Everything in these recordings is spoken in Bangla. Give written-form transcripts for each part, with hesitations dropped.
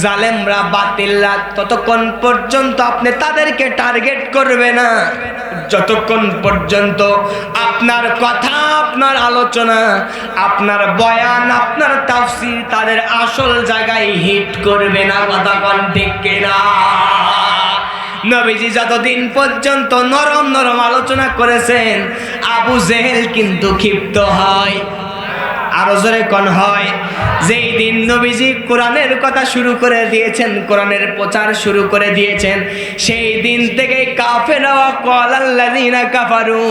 জালেমরা বাতিলরা ততক্ষণ পর্যন্ত আপনি তাদেরকে টার্গেট করবে না যতক্ষণ পর্যন্ত আপনার কথা, আপনার আলোচনা, আপনার বয়ান, আপনার তাফসীর তাদের আসল জায়গায় হিট করবে না। কথা কোন ঠিক কিনা? নবীজি যতদিন পর্যন্ত নরম নরম আলোচনা করেছেন, আবু জেহেল কিন্তু ক্ষিপ্ত হয়। আরো জোরে কোন হয়? যেই দিন নবীজি কোরআনের কথা শুরু করে দিয়েছেন, কোরআনের প্রচার শুরু করে দিয়েছেন, সেই দিন থেকে কাফেররা ক্বালাল্লাযিনা কাফারু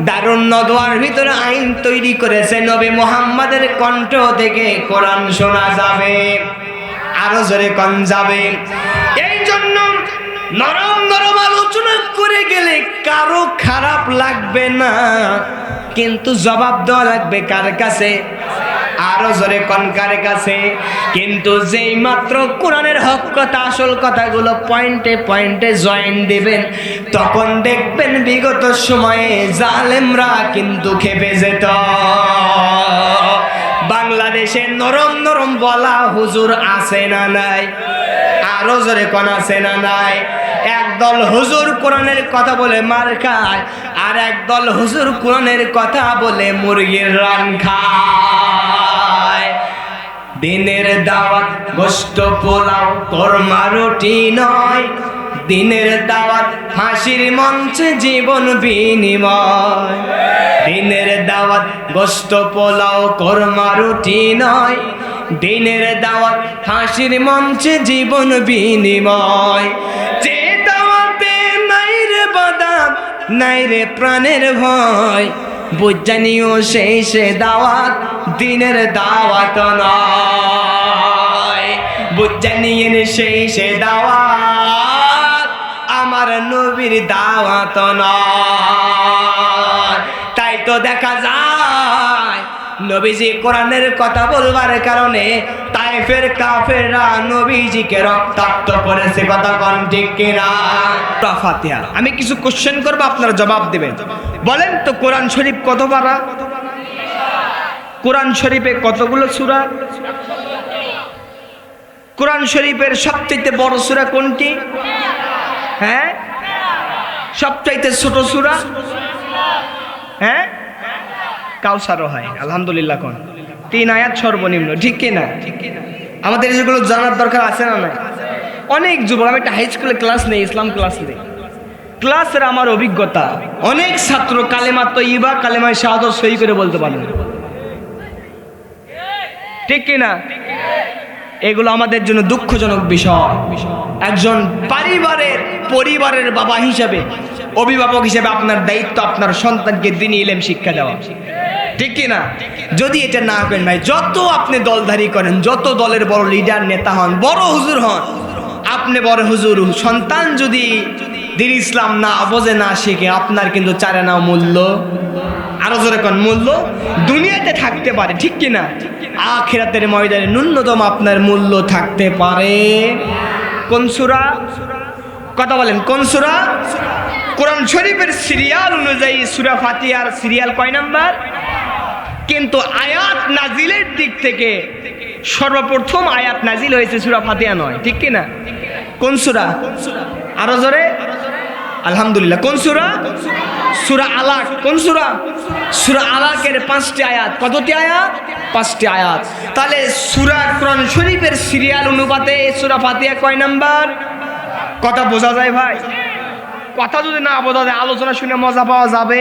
দারুন নদওয়ার ভিতরে আইন তৈরি করেছে, নবী মুহাম্মাদের কণ্ঠ থেকে কোরআন শোনা যাবে। আরো জোরে কোন যাবে? এই জন্য নরম নরম আলোচনা করে গেলে কারো খারাপ লাগবে না, কিন্তু জবাব দেওয়া লাগবে কার কাছে? আরো জোরে কোন কার কাছে? কিন্তু যেই মাত্র কোরআনের হক কথা, আসল কথাগুলো পয়েন্টে পয়েন্টে জয়েন দিবেন, তখন দেখবেন বিগত সময়ে জালেমরা কিন্তু খেপে যেত। বাংলাদেশে নরম নরম বলা হুজুর আছে না নাই? আরো জোরে কোন আছে না নাই? একদল হুজুর কোরআনের কথা বলে মার খায়, আর একদল হুজুর কোরআনের কথা বলে মুরগির রান খায়। দিনের দাওয়াত গোশত পোলাও কোরমা রুটি নয়, দিনের দাওয়াত হাসির মঞ্চে জীবন বিনিময়। দিনের দাওয়াত গোশত পোলাও কোরমা রুটি নয়, দিনের দাওয়াত হাসির মঞ্চে জীবন বিনিময়। যে দাওয়াতে নাই রে বাদাম, নাই রে প্রাণের ভয়, বুঝানিও সেই সে দাওয়াত দিনের দাওয়াত নয়। বুঝানিয়েন সেই সে দাওয়াত আমার নবীর দাওয়াত নয়। তাই তো দেখা যায় নবীজি কোরআনের কথা বলবার কারণে তায়েফের কাফেররা নবীজিকে রক্তাক্ত করেছে। কথা কোন ঠিক কিনা? ফাতিহা। আমি কিছু কোশ্চেন করব, আপনারা জবাব দিবেন। বলেন তো কোরআন শরীফ কত পারা? কোরআন শরীফে কতগুলো সূরা? কোরআন শরীফের সবচেয়ে বড় সূরা কোনটি? হ্যাঁ, সবচাইতে ছোট সূরা? হ্যাঁ, কাউসারও হয়। আলহামদুলিল্লাহ। কোন? 3 আয়াত সর্বনিম্ন, ঠিক কিনা? আমাদের যেগুলো জানার দরকার আছে না নাই? অনেক যুবক, আমি একটা হাই স্কুলে ক্লাস নেই, ইসলাম ক্লাস নেই, ক্লাসের আমার অভিজ্ঞতা, অনেক ছাত্র কালেমা তয়্যিবা, কালেমায়ে শাহাদাত সহি করে বলতে পারেন, ঠিক কিনা? এগুলো আমাদের জন্য দুঃখজনক বিষয়। একজন পরিবারের বাবা হিসাবে, অভিভাবক হিসেবে আপনার দায়িত্ব আপনার সন্তানকে দ্বীনি ইলম শিক্ষা দেওয়া, ঠিক কিনা? যদি এটা না করেন ভাই, যত আপনি দলধারী করেন, যত দলের বড় লিডার নেতা হন, বড় হুজুর হন, আপনি বড় হুজুর, সন্তান যদি দ্বীন ইসলাম না বোঝে, না শিখে, আপনার কিন্তু চারে নাও মূল্য। আরো জোরে কোন? মূল্য দুনিয়াতে থাকতে পারে, ঠিক কিনা? আখিরাতের ময়দানে ন্যূনতম আপনার মূল্য থাকতে পারে। কোন সূরা? কথা বলেন, কোন সূরা? কোরআন শরীফের সিরিয়াল অনুযায়ী সূরা ফাতিহার সিরিয়াল কয় নাম্বার? কিন্তু আয়াত নাজিলের দিক থেকে সর্বপ্রথম আয়াত নাজিল হয়েছে সূরা ফাতিহা নয়, ঠিক কিনা? কোন সূরা? আরো জোরে? আলহামদুলিল্লাহ। কোন সূরা? সূরা আলাক। কোন সূরা? সূরা আলাকের 5টি আয়াত। কতটি আয়াত? 5টি আয়াত। তাহলে সূরা কোরআন শরীফের সিরিয়াল অনুপাতে সূরা ফাতিহা কয় নাম্বার? কথা বোঝা যায় ভাই? কথা যদি না বোঝা যায়, আলোচনা শুনে মজা পাওয়া যাবে?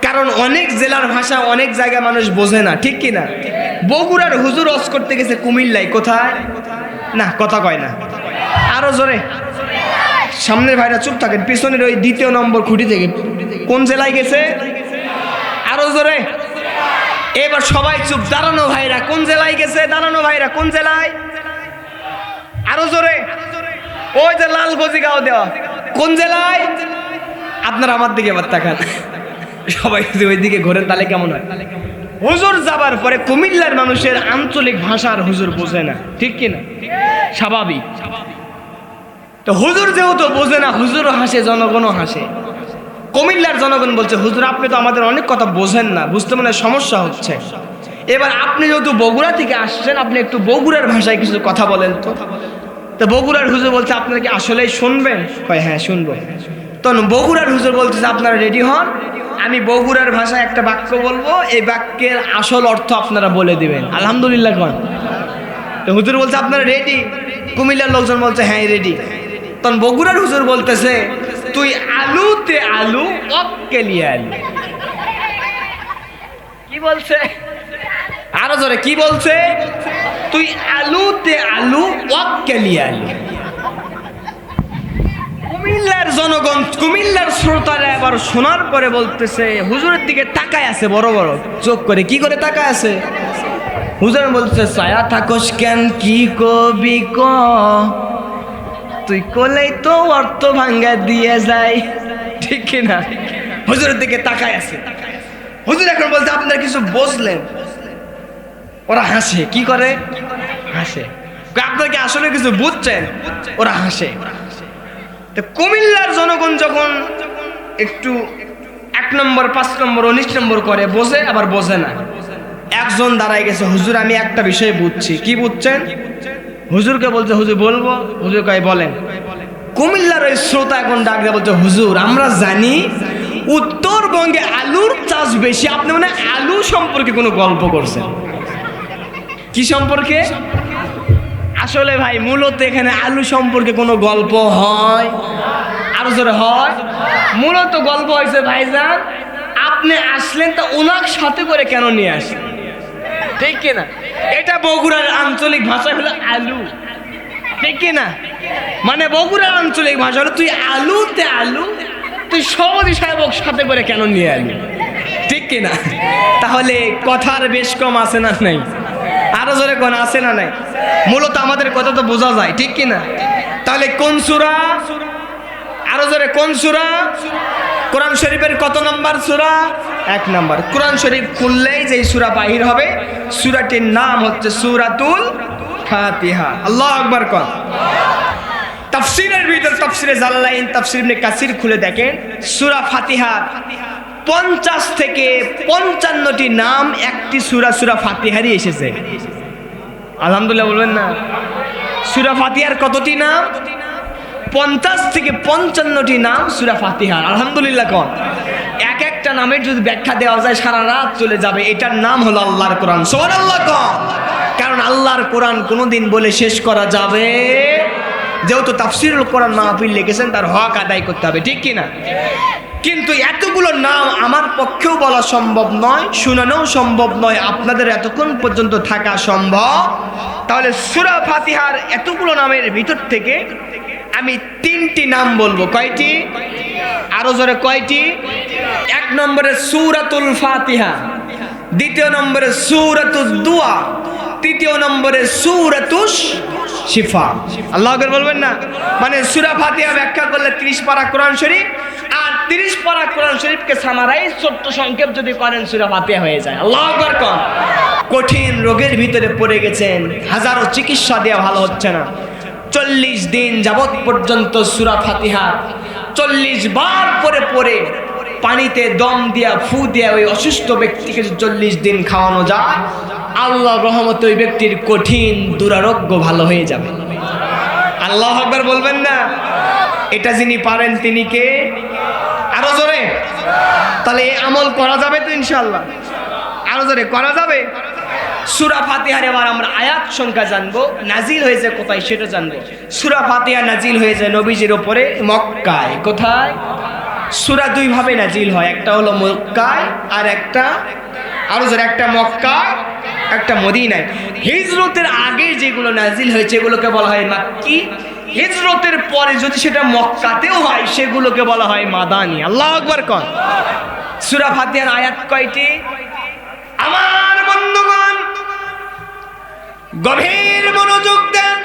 কারণ অনেক জেলার ভাষা অনেক জায়গায় মানুষ বোঝে না, ঠিক কিনা? বগুড়ার হুজুর ওয়াজ করতে গেছে কুমিল্লায়, কোথায়? না, কথা কয় না। আরো জোরে। সামনের ভাইরা চুপ থাকেন, পিছনের ওই 2 নম্বর খুঁটি থেকে। কোন জেলায় গেছে? আরো জোরে। এবার সবাই চুপ। দাঁড়ানো ভাইরা কোন জেলায় গেছে? দাঁড়ানো ভাইরা কোন জেলায়? আরো জোরে। ওই যে লাল গজিগাঁও দেওয়া, কোন জেলায়? আপনারা আমার দিকে এবার তাকান, সবাই যদি ওই দিকে ঘোরেন তাহলে কেমন হয়? হুজুর যাবার পরে কুমিল্লার মানুষের আঞ্চলিক ভাষার হুজুর বোঝে না, ঠিক কিনা? স্বাভাবিক। তো হুজুর যেহেতু বোঝে না, হুজুর হাসে, জনগণও হাসে। কুমিল্লার জনগণ বলছে, হুজুর আপনি তো আমাদের অনেক কথা বোঝেন না, বুঝতে মানে সমস্যা হচ্ছে। এবার আপনি যেহেতু বগুড়া থেকে আসছেন, আপনি একটু বগুড়ার ভাষায় কিছু কথা বলেন তো। তো বগুড়ার হুজুর বলছে আপনারা কি আসলেই শুনবেন? কয় হ্যাঁ শুনবো। তখন বগুড়ার হুজুর বলতেছে আপনারা রেডি হন, আমি বগুড়ার ভাষায় একটা বাক্য বলবো, এই বাক্যের আসল অর্থ আপনারা বলে দিবেন। আলহামদুলিল্লাহ কন। তো হুজুর বলছে আপনারা রেডি? কুমিল্লার লোকজন বলছে হ্যাঁ রেডি। তখন বগুড়ার হুজুর বলতেছে তুই আলুতে আলু অক্কেলিয়া আলু। কি বলছে? আরো জোরে কি বলছে? তুই আলুতে আলু অক্কেলিয়া আলু। কুমিল্লার জনগণ, কুমিল্লার শ্রোতারা এবার শোনার পরে বলতেছে, হুজুরের দিকে তাকায় আছে বড় বড় চোখ করে। কি করে তাকায় আছে? হুজুর বলছে ছায়া থাকস কেন, কি কবি ক, তুই কোলেই তো অর্থ ভাঙ্গা দিয়ে যায়। ঠিক কিনা? হুজুরের দিকে তাকায় আছে। হুজুর এখন বলছে আপনারা কিছু বুঝলেন? ওরা হাসে। কি করে? হাসে। আপনারা কি আসলে কিছু বুঝছেন? ওরা হাসে। তো কুমিল্লার জনগণ যখন একটু 1 নম্বর 5 নম্বর 19 নম্বর করে, বোঝে আবার বোঝে না। একজন দাঁড়ায় গেছে, হুজুর আমি একটা বিষয় বুঝছি। কি বুঝছেন? হুজুরকে বলছে হুজুর বলবো। হুজুর কয় বলেন। কুমিল্লার ওই শ্রোতা এখন ডাক দিয়ে বলছে হুজুর আমরা জানি উত্তরবঙ্গে আলুর চাষ বেশি, আপনি মানে আলু সম্পর্কে কোনো গল্প করছেন। কি সম্পর্কে? আসলে ভাই মূলত এখানে আলু সম্পর্কে কোনো গল্প হয়? আরো জোরে হয়। মূলত গল্প হয়েছে ভাইজান আপনি আসলেন তা ওনার সাথে করে কেন নিয়ে আসলেন? ঠিক কিনা? এটা বগুড়ার আঞ্চলিক ভাষা হলো আলু। ঠিক কিনা? মানে বগুড়ার আঞ্চলিক ভাষা হলো তুই আলুতে আলু, তুই সভাপতি সাহেব সাথে করে কেন নিয়ে আলু? ঠিক কিনা? তাহলে কথার বেশ কম আছে না নাই? আরো জোরে কোন আছে না নাই? মূলত আমাদের কথা তো বোঝা যায়। ঠিক কিনা? তাহলে কোন সূরা? আরো জোরে কোন সূরা? কোরআন শরীফের কত নম্বর সূরা? 1 নম্বর। কোরআন শরীফ খুললেই যে সূরা বাহির হবে, সূরাটির নাম হচ্ছে সূরাতুল ফাতিহা। আল্লাহু আকবার কোন। তাফসীরের ভিতর তাফসীরে জালালাইন, তাফসীর ইবনে কাসির খুলে দেখেন, সূরা ফাতিহা 50 থেকে 55টি নাম একটি সূরা ফাতিহারই এসেছে। আলহামদুলিল্লাহ বলবেন না? সূরা ফাতিহার কতটি নাম? 50 থেকে 55টি নাম সূরা ফাতিহার। আলহামদুলিল্লাহ কোন। এক একটা নামের যদি ব্যাখ্যা দেওয়া যায় সারা রাত চলে যাবে। এটার নাম হলো আল্লাহর কোরআন। সুবহানাল্লাহ কোন। কারণ আল্লাহর কোরআন কোনোদিন বলে শেষ করা যাবে, যেহেতু তাফসীরুল কোরআন মাহফিল লিখেছেন তার হক আদায় করতে হবে। ঠিক কিনা? কিন্তু এতগুলো নাম আমার পক্ষেও বলা সম্ভব নয়, শোনানোও সম্ভব নয়, আপনাদের এতক্ষণ পর্যন্ত থাকা সম্ভব। তাহলে সূরা ফাতিহার এতগুলো নামের ভিতর থেকে আমি 3টি নাম বলবো। কয়টি? আরো জোরে কয়টি? 1 নম্বরে সূরাতুল ফাতিহা, 2 নম্বরে সূরাতুদ দুআ, 3 নম্বরে সূরাতুশ শিফা। আল্লাহু আকবার বলবেন না? মানে সূরা ফাতিহা ব্যাখ্যা করলে 30 পারা কোরআন শরীফ, আর 30 পারা কোরআন শরীফকে সামারাইজ ছোট্ট সংক্ষেপ যদি করেন সূরা ফাতিহা হয়ে যায়। আল্লাহু আকবার কোন। কঠিন রোগের ভিতরে পড়ে গেছেন, হাজারো চিকিৎসা দেওয়া ভালো হচ্ছে না, 40 দিন যাবত পর্যন্ত সূরা ফাতিহা 40 বার পরে পরে পানিতে দম দিয়া ফু দিয়া ওই অসুস্থ ব্যক্তিকে 40 দিন খাওয়ানো যায়, আল্লাহর রহমতে ওই ব্যক্তির কঠিন দুরারোগ্য ভালো হয়ে যাবে। আল্লাহু আকবার বলবেন না? এটা যিনি পারেন তিনি কে? আরো জোরে। তাহলে এই আমল করা যাবে তো ইনশাআল্লাহ? আরো জোরে করা যাবে। সূরা ফাতিহার এবার আমরা আয়াত সংখ্যা জানবো, নাজিল হয়েছে কোথায় সেটা জানবো। সূরা ফাতিহা নাজিল হয়েছে নবীজির উপরে মক্কায়। কোথায়? সূরা 2 ভাবে নাজিল হয়, একটা হলো মক্কায় আর একটা আরো জোরে, একটা মক্কায় একটা মদিনায়। হিজরতের আগে যেগুলো নাজিল হয়েছে এগুলোকে বলা হয় মাক্কি, হিজরতের পরে যদি সেটা মক্কাতেও হয় সেগুলোকে বলা হয় মাদানী। আল্লাহু আকবার কোন। সূরা ফাতিহার আয়াত কয়টি? আমার বন্ধুগণ গভীর মনোযোগ দেন।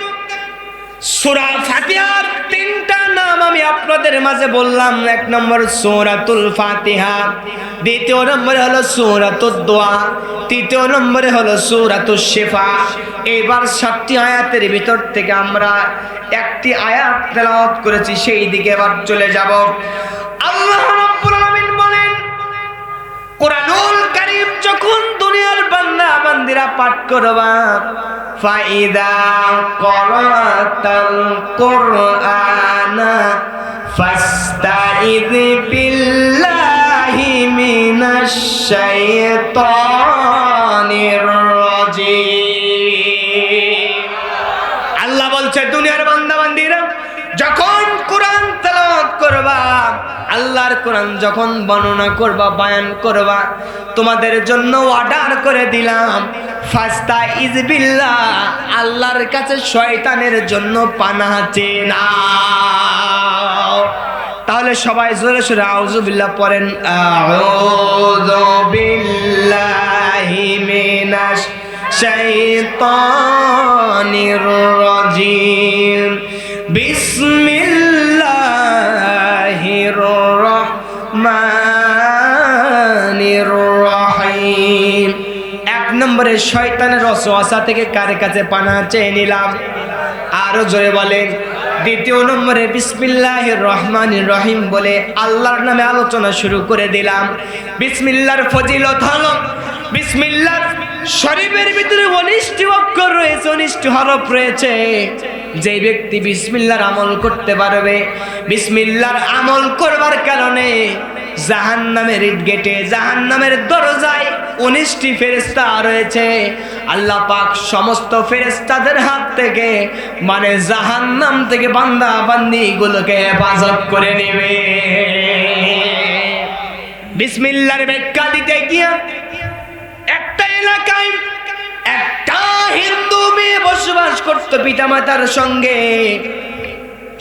সূরা ফাতিহার 3টা নাম আমি আপনাদের মাঝে বললাম। 1 নম্বর সূরাতুল ফাতিহা, 2 নম্বরে হলো সূরাতুদ দুআ, 3 নম্বরে হলো সূরাতুশ শিফা। এবার 7টি আয়াতের ভিতর থেকে আমরা একটি আয়াত তেলাওয়াত করেছি, সেই দিকে এবার চলে যাব। আল্লাহ রাব্বুল আলামিন বলেন, কোরআনুল কারীম যখন দুনিয়ার বান্দা বান্দিরা পাঠ করবা ফাইদা করাতাল কুরআনা ফাস্তাইয বিল্লাহি মিনাশ শাইতানির রাজিম। আল্লাহ বলছে দুনিয়ার বান্দা বান্দিরা যখন কোরআন তেলাওয়াত করবা, আল্লাহর কোরআন যখন বর্ণনা করবা, বয়ান করবা, তোমাদের জন্য অর্ডার করে দিলাম ফাস্তাইয বিল্লাহ, আল্লাহর কাছে শয়তানের জন্য পানাহ চেয়ে নাও। তাহলে সবাই জোরে সোরে আউযু বিল্লাহ পড়েন, আউযু বিল্লাহি মিনাশ শাইতানির রাজিম, বিসমিল্লাহির রহমানির রহিম। এক নম্বরে শয়তানের ওয়াসওয়াসা থেকে কার কাছে পানাহ চেয়ে নিলাম? আরো জোরে বলেন। দ্বিতীয় নম্বরে বিসমিল্লাহির রহমানির রহিম বলে আল্লাহর নামে আলোচনা শুরু করে দিলাম। বিসমিল্লাহর ফজিলত হলো, বিসমিল্লাহ শরীফের ভিতরে 19টি অক্ষর রয়েছে, 19টি হরফ রয়েছে। যে ব্যক্তি বিসমিল্লাহর আমল করতে পারবে, বিসমিল্লাহর আমল করবার কারণে জাহান্নামের গেটে, জাহান্নামের দরজায় 19টি ফেরেশতা রয়েছে। আল্লাহ পাক সমস্ত ফেরেশতাদের হাত থেকে, মানে জাহান্নাম থেকে বান্দা বান্দীগুলোকে হেফাজত করে নেবে। বিসমিল্লাহর ব্যাখ্যা দিতে গিয়ে একটা এলাকায় একটা হিন্দু মেয়ে বসবাস করত পিতামাতার সঙ্গে।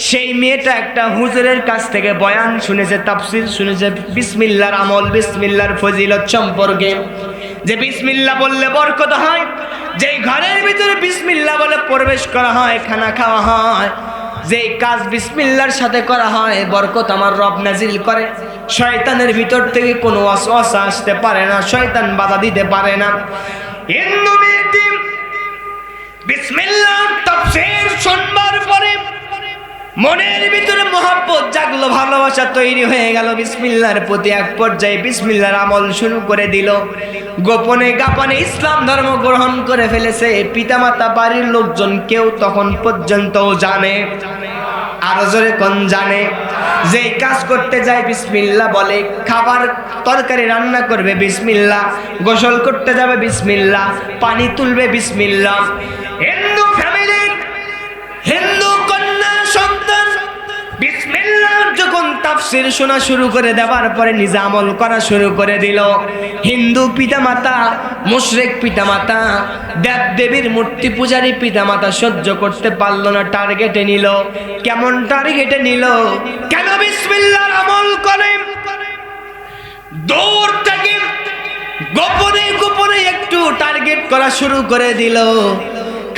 সেই মেয়েটা একটা হুজুরের কাছ থেকে বয়ান শুনেছে, তাফসীর শুনেছে বিসমিল্লাহর আমল, বিসমিল্লাহর ফজিলত সম্পর্কে, যে বিসমিল্লাহ বললে বরকত হয়, যেই ঘরের ভিতরে বিসমিল্লাহ বলে প্রবেশ করা হয়, খানা খাওয়া হয়, যেই কাজ বিসমিল্লাহর সাথে করা হয়, বরকত আমার রব নাজিল করে। শয়তানের ভিতর থেকে কোনো ওয়াসওয়াসা আসতে পারে না, শয়তান বাধা দিতে পারে না। হিন্দু মেয়েটি বিসমিল্লাহর তাফসীর শুনবার পরে মনের ভিতরে মহব্বত জাগলো, ভালোবাসা তৈরি হয়ে গেল বিসমিল্লাহর প্রতি। এক পর্যায়ে বিসমিল্লাহর আমল শুরু করে দিল। গোপনে গাপনে ইসলাম ধর্ম গ্রহণ করে ফেলেছে। পিতামাতা, বাড়ির লোকজন কেউ তখন পর্যন্ত জানে, আরো জোরে কোন জানে, যে কাজ করতে যায় বিসমিল্লাহ বলে, খাবার তরকারি রান্না করবে বিসমিল্লাহ, গোসল করতে যাবে বিসমিল্লাহ, পানি তুলবে বিসমিল্লাহ। হিন্দু ফ্যামিলির হিন্দু কন্যা সন্তান বিসমিল্লাহ যখন তাফসীর শোনা শুরু করে দেওয়ার পরে নিজে আমল করা শুরু করে দিল। হিন্দু পিতামাতা, মুশরিক পিতামাতা, দেব দেবীর মূর্তি পূজারী পিতামাতা সহ্য করতে পারলো না, টার্গেটে নিল। কেমন টার্গেটে নিল? কেন বিসমিল্লাহর আমল করে দূর থেকে গোপনে গোপনে একটু টার্গেট করা শুরু করে দিল।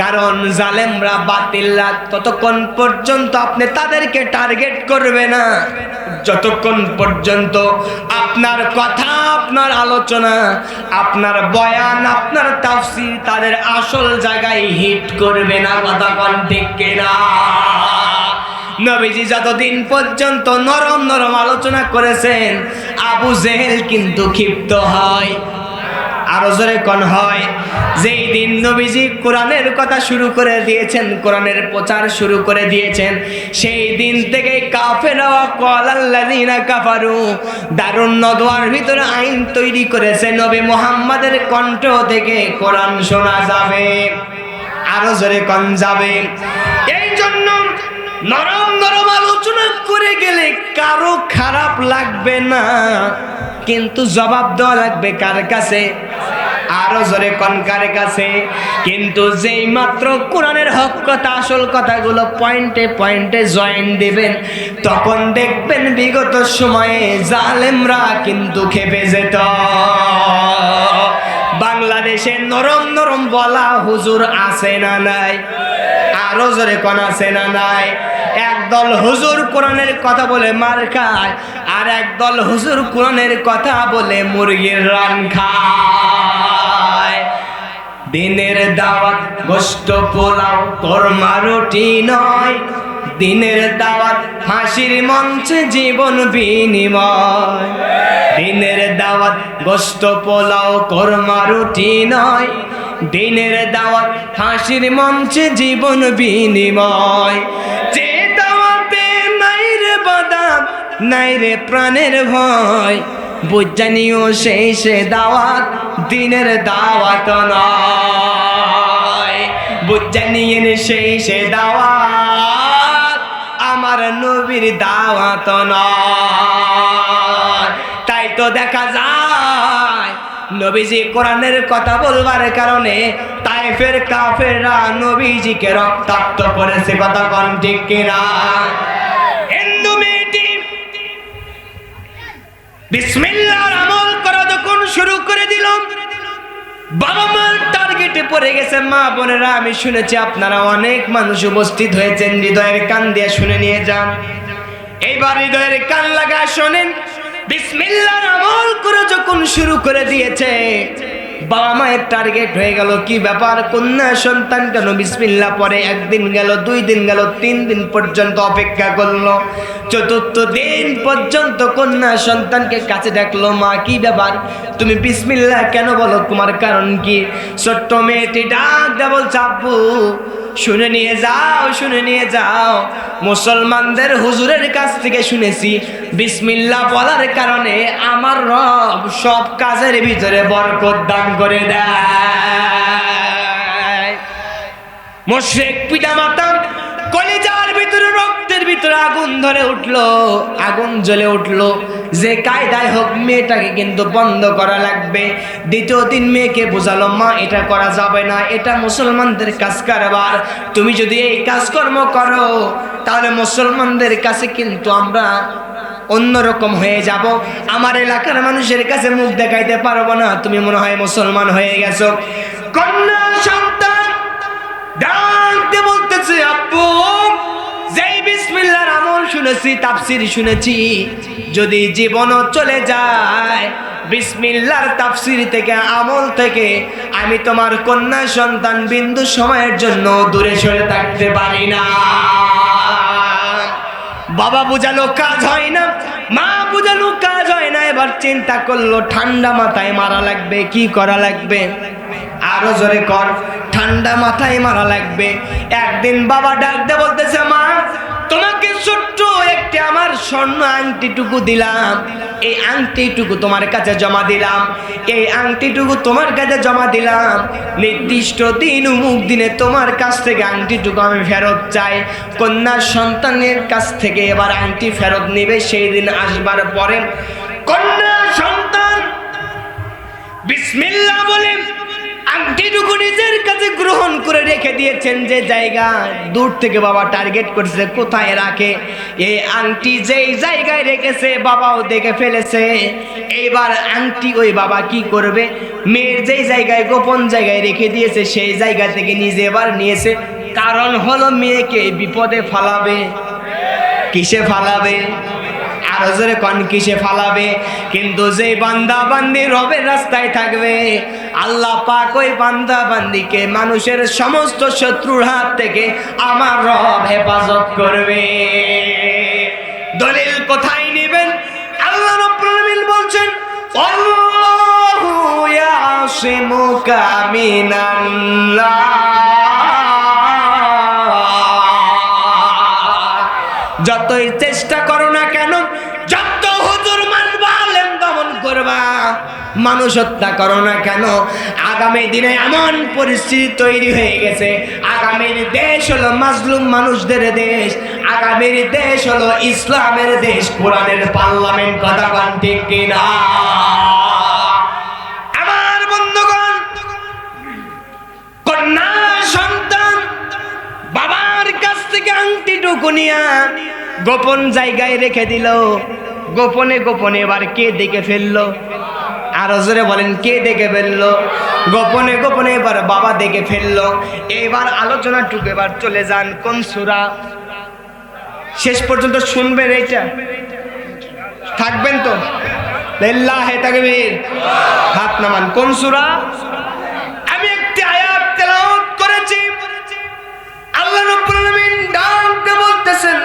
কারণ জালেমরা, বাতিলরা ততক্ষণ পর্যন্ত আপনি তাদেরকে টার্গেট করবে না যতক্ষণ পর্যন্ত আপনার কথা, আপনার আলোচনা, আপনার বয়ান, আপনার তাফসীর তাদের আসল জায়গায় হিট করবে না। কথা কোন ঠিক কিনা? নবীজি যতদিন পর্যন্ত নরম নরম আলোচনা করেছেন, আবু জেহেল কিন্তু ক্ষিপ্ত হয়। আরো জোরে কোন হয়? যেই দিন নবীজি কোরআনের কথা শুরু করে দিয়েছেন, কোরআনের প্রচার শুরু করে দিয়েছেন, সেই দিন থেকে কাফেররা ক্বালাল্লাযিনা কাফারু দারুন নদওয়ার ভিতরে আইন তৈরি করেছে, নবী মুহাম্মাদের কণ্ঠ থেকে কোরআন শোনা যাবে। আরো জোরে কোন যাবে? এই জন্য নরম নরম আলোচনা করে গেলে কারো খারাপ লাগবে না, কিন্তু জবাব দেওয়া লাগবে কার কাছে? আরো জোরে কোন কার কাছে? কিন্তু যেই মাত্র কোরআনের হক কথা, আসল কথাগুলো পয়েন্টে পয়েন্টে জয়েন দিবেন, তখন দেখবেন বিগত সময়ে জালেমরা কিন্তু খেপে যেত। বাংলাদেশে নরম নরম বলা হুজুর আছে না নাই? আরো জোরে কোন আছে না নাই? একদল হুজুর কোরআনের কথা বলে মার খায়, আর একদল হুজুর কোরআনের কথা বলে মুরগির রান খায়। দিনের দাওয়াত গোশত পোলাও কোরমা রুটি নয়, দিনের দাওয়াত হাসির মঞ্চে জীবন বিনিময়। দিনের দাওয়াত গোশত পোলাও কোরমা রুটি নয়, দিনের দাওয়াত হাসির মঞ্চে জীবন বিনিময়। যে দাওয়াতে নাই রে বাদাম, নাই রে প্রাণের ভয়, বুঝানিও সেই সে দাওয়াত দিনের দাওয়াত নয়। বুঝানিয়েন সেই সে দাওয়াত আমার নবীর দাওয়াত নয়। তাই তো দেখা যায় নবীজি কোরআনের কথা বলবার কারণে তায়েফের কাফেররা নবীজিকে রক্তাক্ত করেছে। কথা কোন ঠিক কিনা? হিন্দু মেয়েটি বিসমিল্লাহর আমল করা যখন শুরু করে দিল, বাবা মার টার্গেটে পড়ে গেছে। মা বোনেরা, আমি শুনেছি আপনারা অনেক মানুষ উপস্থিত হয়েছেন, হৃদয়ের কান দিয়ে শুনে নিয়ে যান। এইবার হৃদয়ের কান লাগা শোনেন। বিসমিল্লাহর আমল করে যখন শুরু করে দিয়েছে, বাবা মায়ের টার্গেট হয়ে গেল। কি ব্যাপার, কন্যা সন্তান কেন বিসমিল্লাহ পরে? একদিন গেল, 2 দিন গেল, 3 দিন পর্যন্ত অপেক্ষা করলো। 4th দিন পর্যন্ত কন্যা সন্তানকে কাছে ডাকলো। মা, কি ব্যাপার, তুমি বিসমিল্লাহ কেন বলো? তোমার কারণ কি? ছোট্ট মেয়েটি ডাক দেয়া বলছে, আব্বু শুনে নিয়ে যাও, শুনে নিয়ে যাও। মুসলমানদের হুজুরের কাছ থেকে শুনেছি বিসমিল্লাহ বলার কারণে আমার রব সব কাজের ভিতরে বরকত দান করে দেয়। মুশরিক পিতামাতা কলিজার ভিতরে, রক্তের ভিতরে আগুন ধরে উঠলো, আগুন জ্বলে উঠলো। যে কায়দায় হোক মেয়েটাকে কিন্তু বন্ধ করা লাগবে। 2য় দিন মেয়েকে বোঝালো, মা এটা করা যাবে না, এটা মুসলমানদের কাজ কারবার। তুমি যদি এই কাজকর্ম করো তাহলে মুসলমানদের কাছে কিন্তু আমরা অন্যরকম হয়ে যাব, আমার এলাকার মানুষের কাছে মুখ দেখাইতে পারবো না, তুমি মনে হয় মুসলমান হয়ে গেছো। কন্যা সন্তান ডাকতে বলতেছে, আব্বু যেই বিসমিল্লাহর আমল শুনেছি, তাফসীর শুনেছি, যদি জীবনও চলে যায় বিসমিল্লাহর তাফসীর থেকে, আমল থেকে, আমি তোমার কন্যা সন্তান বিন্দু সময়ের জন্য দূরে সরে থাকতে পারি না। বাবা বুঝালো কাজ হয় না, মা বুঝালো কাজ হয় না। এবার চিন্তা করলো ঠান্ডা মাথায় মারা লাগবে। কি করা লাগবে? আরো জোরে কর। ঠান্ডা মাথায় মারা লাগবে। একদিন বাবা ডাক দিয়ে বলতেছে, মা তোমাকে ছোট্ট একটি আমার স্বর্ণ আংটিটুকু দিলাম, এই আংটিটুকু তোমার কাছে জমা দিলাম, এই আংটিটুকু তোমার কাছে জমা দিলাম। নির্দিষ্ট দিন অমুক দিনে তোমার কাছ থেকে আংটিটুকু আমি ফেরত চাই। কন্যা সন্তানের কাছ থেকে এবার আংটি ফেরত নেবে। সেই দিন আসবার পরে কন্যা সন্তান বিসমিল্লাহ বলে আংটিটুকু নিজের কাছে গ্রহণ করে রেখে দিয়েছেন। যে জায়গা দূর থেকে বাবা টার্গেট করছে কোথায় রাখে, এই আংটি যেই জায়গায় রেখেছে বাবাও দেখে ফেলেছে। এইবার আংটি ওই বাবা কি করবে, মেয়ের যেই জায়গায় গোপন জায়গায় রেখে দিয়েছে সেই জায়গা থেকে নিজে এবার নিয়েছে। কারণ হলো মেয়েকে বিপদে ফালাবে। কিসে ফালাবে? আরো জোরে কোন কিসে ফালাবে? কিন্তু যে বান্দা বান্দি রবের রাস্তায় থাকবে, আল্লাহ পাক ওই বান্দা বান্দিকে মানুষের সমস্ত শত্রুর হাত থেকে আমার রব হেফাজত করবে। দলিল কোথায় নেবেন? আল্লাহ রাব্বুল আলামিন বলছেন, আল্লাহু ইয়াসিমুকা মিনাল্লাহ। যতই চেষ্টা করো না কেন, যত হুজুর মানবা, আলেম দমন করবা, মানুষ হত্যা করো না কেন, আগামী দিনে এমন পরিস্থিতি তৈরি হয়ে গেছে, আগামীর দেশ হলো মাজলুম মানুষদের দেশ, আগামীর দেশ হলো ইসলামের দেশ, কোরআনের পার্লামেন্ট। কথা কোন ঠিক কিনা? আমার বন্ধুগণ, কন্যা সন্তান বাবার কাছ থেকে আংটিটুকু নিয়া গোপন জায়গায় রেখে দিল। গোপনে গোপনে এবার কে দেখে ফেললো? আরো জোরে বলেন, কে দেখে ফেললো? গোপনে গোপনে এবার বাবা দেখে ফেললো। এবার আলোচনাটুকু এবার চলে যান কোন সূরা, শেষ পর্যন্ত শুনবেন। এইটা থাকবেন তো? লিল্লাহি তাকবীর, হাত নামান। কোন সূরা? আমি একটি আয়াত তেলাওয়াত করেছি। আল্লাহ রাব্বুল আলামিন ডাক দিয়ে বলতেছেন,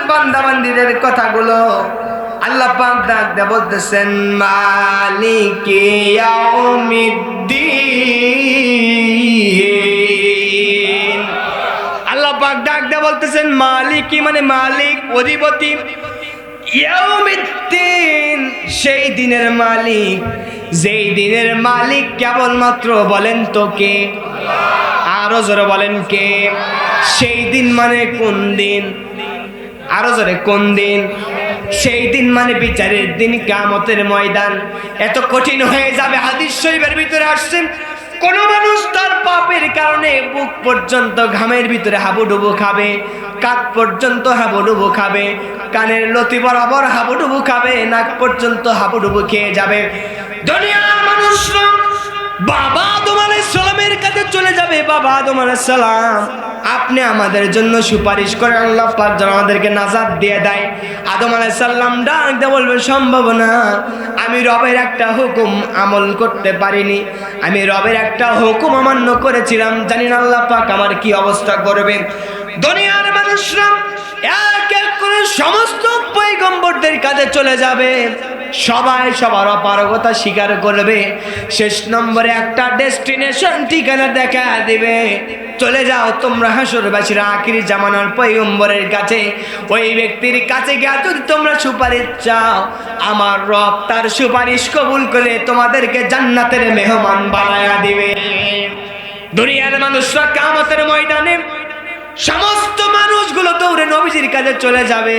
কথাগুলো আল্লাহ পাক ডাক দিয়ে বলতেছেন মালিকি ইয়াউমিদ্দিন। আল্লাহ পাক ডাক দিয়ে বলতেছেন মালিকি মানে মালিক, অধিপতি, ইয়াউমিদ্দিন সেই দিনের মালিক, যেই দিনের মালিক কেবলমাত্র বলেন তো কে? আরো জোরে বলেন কে? সেই দিন মানে কোন দিন? আরো জোরে কোন দিন? সেই দিন মানে বিচারের দিন, কিয়ামতের ময়দান। এত কঠিন হয়ে যাবে, হাদিস শরীফের ভিতরে আসছে কোন মানুষ তার পাপের কারণে বুক পর্যন্ত ঘামের ভিতরে হাবুডুবু খাবে, কাক পর্যন্ত হাবুডুবু খাবে, কানের লতি বরাবর হাবুডুবু খাবে, নাক পর্যন্ত হাবুডুবু খেয়ে যাবে। দুনিয়ার মানুষরা বাবা আদম আলাইহিস সালামের কাছে চলে যাবে। বাবা আদম আলাইহিস সালাম, আপনি আমাদের জন্য সুপারিশ করেন, আল্লাহ পাক যেন আমাদেরকে নাজাত দিয়ে দেয়। আদম আলাইহিস সালাম ডাক দিয়ে বলবে সম্ভব না, আমি রবের একটা হুকুম আমল করতে পারিনি, আমি রবের একটা হুকুম অমান্য করেছিলাম, জানি না আল্লাহ পাক আমার কি অবস্থা করবে। দুনিয়ার মানুষরা এক এক করে সমস্ত পয়গম্বরদের কাছে চলে যাবে, সবাই সবার অপারগতা স্বীকার করবে। শেষ নম্বরে একটা ডেস্টিনেশন ঠিকানা দেখা দিবে, চলে যাও তোমরা হাসরবাসীরা আখির জামানার পয়গম্বরের কাছে। ওই ব্যক্তির কাছে গিয়ে যদি তোমরা সুপারিশ চাও, আমার রব তার সুপারিশ কবুল করে তোমাদেরকে জান্নাতের মেহমান বানায়া দিবে। দুনিয়ার মানুষরা কিয়ামতের ময়দানে সমস্ত মানুষগুলো দৌড়ে নবীজির কাছে চলে যাবে।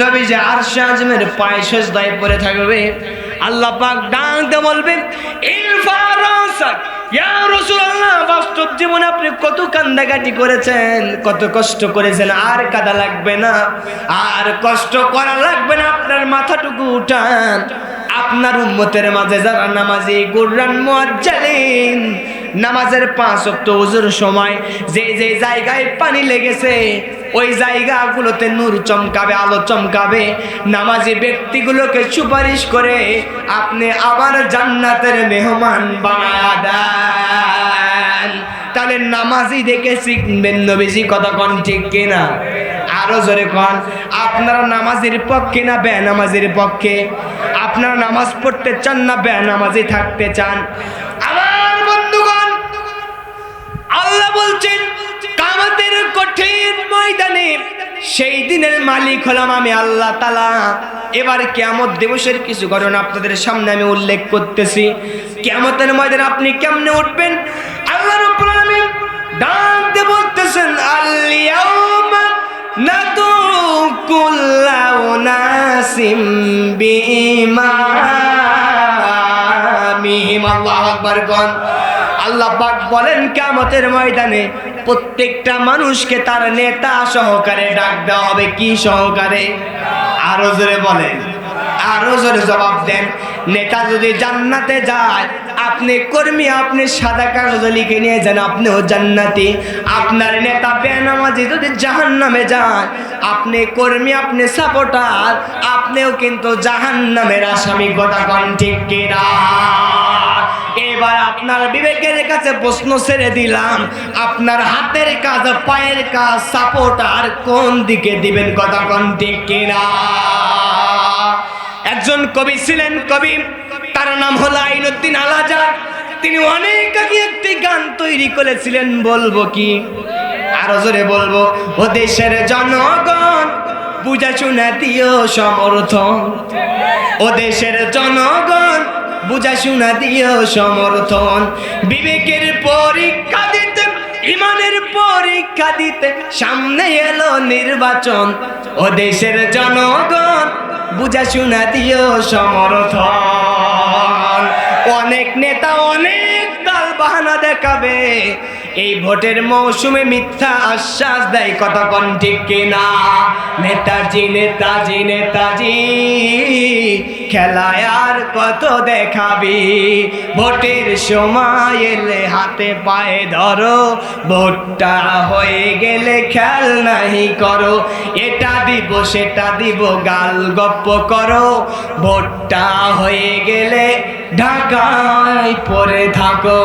নবীজি আরশে আজমের পায়ে সিজদায় পড়ে থাকবে। আল্লাহ পাক ডাক দিয়ে বলবেন ইরফা রাসাক ইয়া রাসূলুল্লাহ, বাস্তব জীবনে আপনি কত কান্দাকাটি করেছেন, কত কষ্ট করেছেন, আর কাঁদা লাগবে না, আর কষ্ট করা লাগবে না, আপনার মাথাটুকু উঠান। আপনার উম্মতের মাঝে যারা নামাজি গুররান মুআজ্জালিন, নামাজের 5 ওয়াক্ত ওযুর সময় যে যে জায়গায় পানি লেগেছে ওই জায়গাগুলোতে নূর চমকাবে, আলো চমকাবে, নামাজি ব্যক্তিগুলোকে সুপারিশ করে আপনি আবার জান্নাতের মেহমান বানায়া দেন। তাহলে নামাজি দেখে শিখবেন নবীজি, কথা কোন ঠিক কিনা? আরো জোরে কোন। আপনারা নামাজের পক্ষে না বেনামাজির পক্ষে? আপনারা নামাজ পড়তে চান না বেনামাজি থাকতে চান? আমার বন্ধুগণ, আল্লাহ বলছেন কিয়ামতের কঠিন ময়দানে সেই দিনের মালিক হলাম আমি আল্লাহ তাআলা। এবার কিয়ামত দিবসের কিছু ঘটনা আপনাদের সামনে আমি উল্লেখ করতেছি। কিয়ামতের ময়দানে আপনি কেমনে উঠবেন? আল্লাহ রাব্বুল আলামিন ডাক দিয়ে বলতেছেন আল ইয়াউমা নাদু কুল্লা উনাসিম বিইমামিহিম। আল্লাহু আকবার কোন। আল্লাহ পাক বলেন কিয়ামতের ময়দানে প্রত্যেকটা মানুষকে তার নেতা সহকারে ডাক দেওয়া হবে। কি সহকারে? আরো জোরে বলেন, আরো জোরে জবাব দেন। নেতা যদি জান্নাতে যায়, আপনি কর্মী, আপনি সাদা কাগজে লিখে নিয়ে যান আপনিও জান্নাতি। আপনার নেতা বেনামাজি যদি জাহান্নামে যায়, আপনি কর্মী, আপনি সাপোর্টার, আপনিও কিন্তু জাহান্নামের আসামি। কথা কোন ঠিক কিনা? এবার আপনার বিবেকের কাছে প্রশ্ন ছেড়ে দিলাম, আপনার হাতের কাজ, পায়ের কাজ, সাপোর্টার কোন দিকে দিবেন? কথা কোন ঠিক কিনা? একজন কবি ছিলেন, কবি, তার নাম হলো আইনুদ্দিন আল আজাদ। তিনি অনেক আগে একটি গান তৈরি করেছিলেন, বলবো কি? আরো জোরে বলবো। ও দেশের জনগণ বুঝা শুনা দিও সমর্থন, ও দেশের জনগণ বুঝা শুনা দিও সমর্থন। বিবেকের পরীক্ষা দিতে, ইমানের পরীক্ষা দিতে সামনে এলো নির্বাচন। ও দেশের জনগণ বুঝা শুনা দিও সমর্থন। অনেক নেতা অনেক দল বাহানা দেখাবে, এই ভোটের মৌসুমে মিথ্যা আশ্বাস দেয়। কথা কোন ঠিক কিনা? নেতাজি নেতাজি নেতাজি খেলায় আর কত দেখাবি, ভোটের সময় এলে হাতে পায়ে ধরো, ভোটটা হয়ে গেলে খেল নাই করো, এটা দিব সেটা দিব গাল গপ্প করো, ভোটটা হয়ে গেলে ঢাকায় পড়ে থাকো।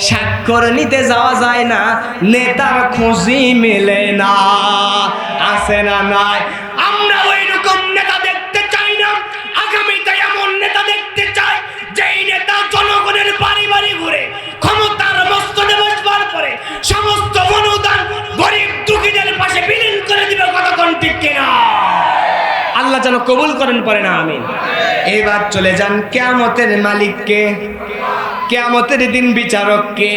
স্বাক্ষর নিতে যাওয়া যায় না, নেতার খুঁজি মেলে না, আছে না নাই? আমরা ওই রকম নেতা দেখতে চাই না। আগামীতে এমন নেতা দেখতে চাই যেই নেতা জনগণের বাড়ি বাড়ি ঘুরে ক্ষমতার মস্তদে বসবার পরে সমস্ত অনুদান গরিব দুঃখীদের পাশে বিলীন করে দিবে। কতক্ষণ ঠিক কিনা? আল্লাহ যেন কবুল করেন, পড়ে না আমিন। এবার চলে যান কিয়ামতের মালিককে, কিয়ামতের দিন বিচারককে।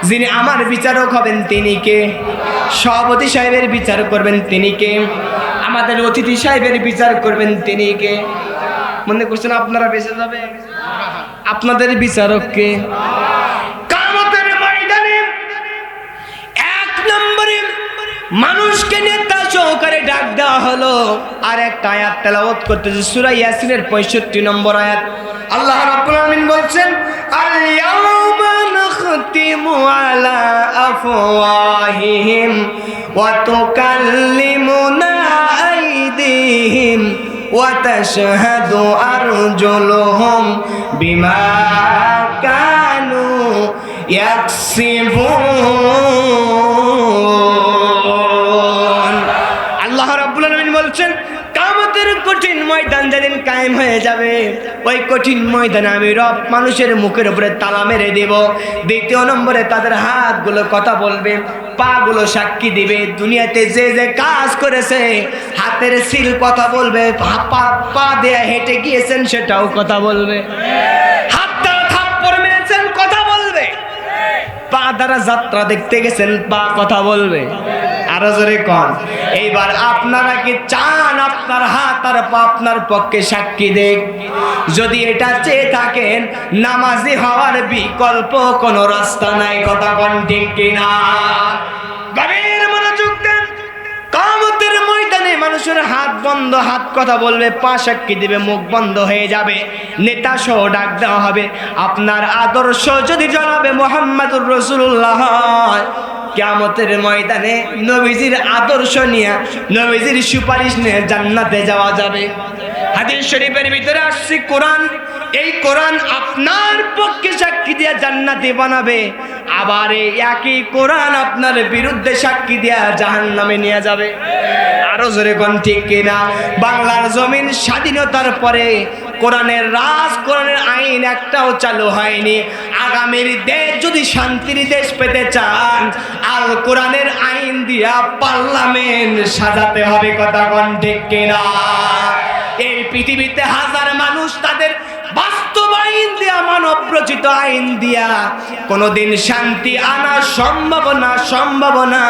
যিনি আমার বিচারক হবেন তিনি কে? সভাপতি সাহেবের বিচার করবেন তিনি কে? আমাদের অতিথি সাহেবের বিচার করবেন তিনি কে? মনে করছেন আপনারা বেঁচে যাবে? আপনাদের বিচারক কে? কিয়ামতের ময়দানে এক নম্বরে মানুষকে নেতা সহকারে ডাক দেওয়া হলো। আর একটা আয়াত তেলাওয়াত করতেছে সূরা ইয়াসিনের 65 নম্বর আয়াত। আল্লাহ রাব্বুল আলামিন বলছেন, আল ইয়াউমা নাখতিমু আলা আফওয়াহিহিম ওয়া তুকাল্লিমুনা আইদিহিম ওয়া তাশহাদু আরজুলুহুম বিমা কানু ইয়াকসিবুন। আল্লাহ রাব্বুল আলামিন বলছেন, কিয়ামতের কঠিন ময়দান যেদিন কায়েম হয়ে যাবে, ওই কঠিন ময়দানে আমি রব মানুষের মুখের উপরে তালা মেরে দেব। দ্বিতীয় নম্বরে তাদের হাতগুলো কথা বলবে, পাগুলো সাক্ষী দিবে। দুনিয়াতে যে যে কাজ করেছে হাতের সিল কথা বলবে, পা দিয়ে হেঁটে গিয়েছেন সেটাও কথা বলবে, হাত দ্বারা থাপ্পড় মেরেছেন কথা বলবে, পা দ্বারা যাত্রা দেখতে গেছেন পা কথা বলবে। আরো জোরে কন। এইবার আপনারা কি চান আপনার হাত আর পা আপনার পক্ষে সাক্ষী দেখ? যদি এটা চেয়ে থাকেন, নামাজি হওয়ার বিকল্প কোনো রাস্তা নাই। কথা কোন ঠিক কিনা? গভীর মনোযোগ দেন। কিয়ামতের ময়দানে মানুষের হাত বন্ধ, হাত কথা বলবে, পা সাক্ষী দিবে, মুখ বন্ধ হয়ে যাবে। নেতা সহ ডাক দেওয়া হবে। আপনার আদর্শ যদি জনাবে মুহাম্মদুর রাসূলুল্লাহ হয়, কিয়ামতের ময়দানে নবীজির আদর্শ নিয়ে, নবীজির সুপারিশ নিয়ে জান্নাতে যাওয়া যাবে। হাদিস শরীফের ভিতরে আসছে কোরআন, এই কোরআন আপনার পক্ষে সাক্ষী দিয়ে জান্নাতি বানাবে। আবার এই একই কোরআন আপনার বিরুদ্ধে সাক্ষী দিয়ে জাহান্নামে নিয়ে যাবে। আরো জোরে কোন ঠিক কিনা? বাংলার জমিন স্বাধীনতার পরে কোরআনের রাজ, কোরআনের আইন একটাও চালু হয়নি। আগামীর দেশ যদি শান্তির দেশ পেতে চান, আল কোরআনের আইন দিয়া পার্লামেন্ট সাজাতে হবে। কথা কোন ঠিক কিনা? এই পৃথিবীতে হাজার মানুষ তাদের বাস্তব আইন দিয়া, মানব রচিত আইন দিয়া কোনদিন শান্তি আনা সম্ভব না।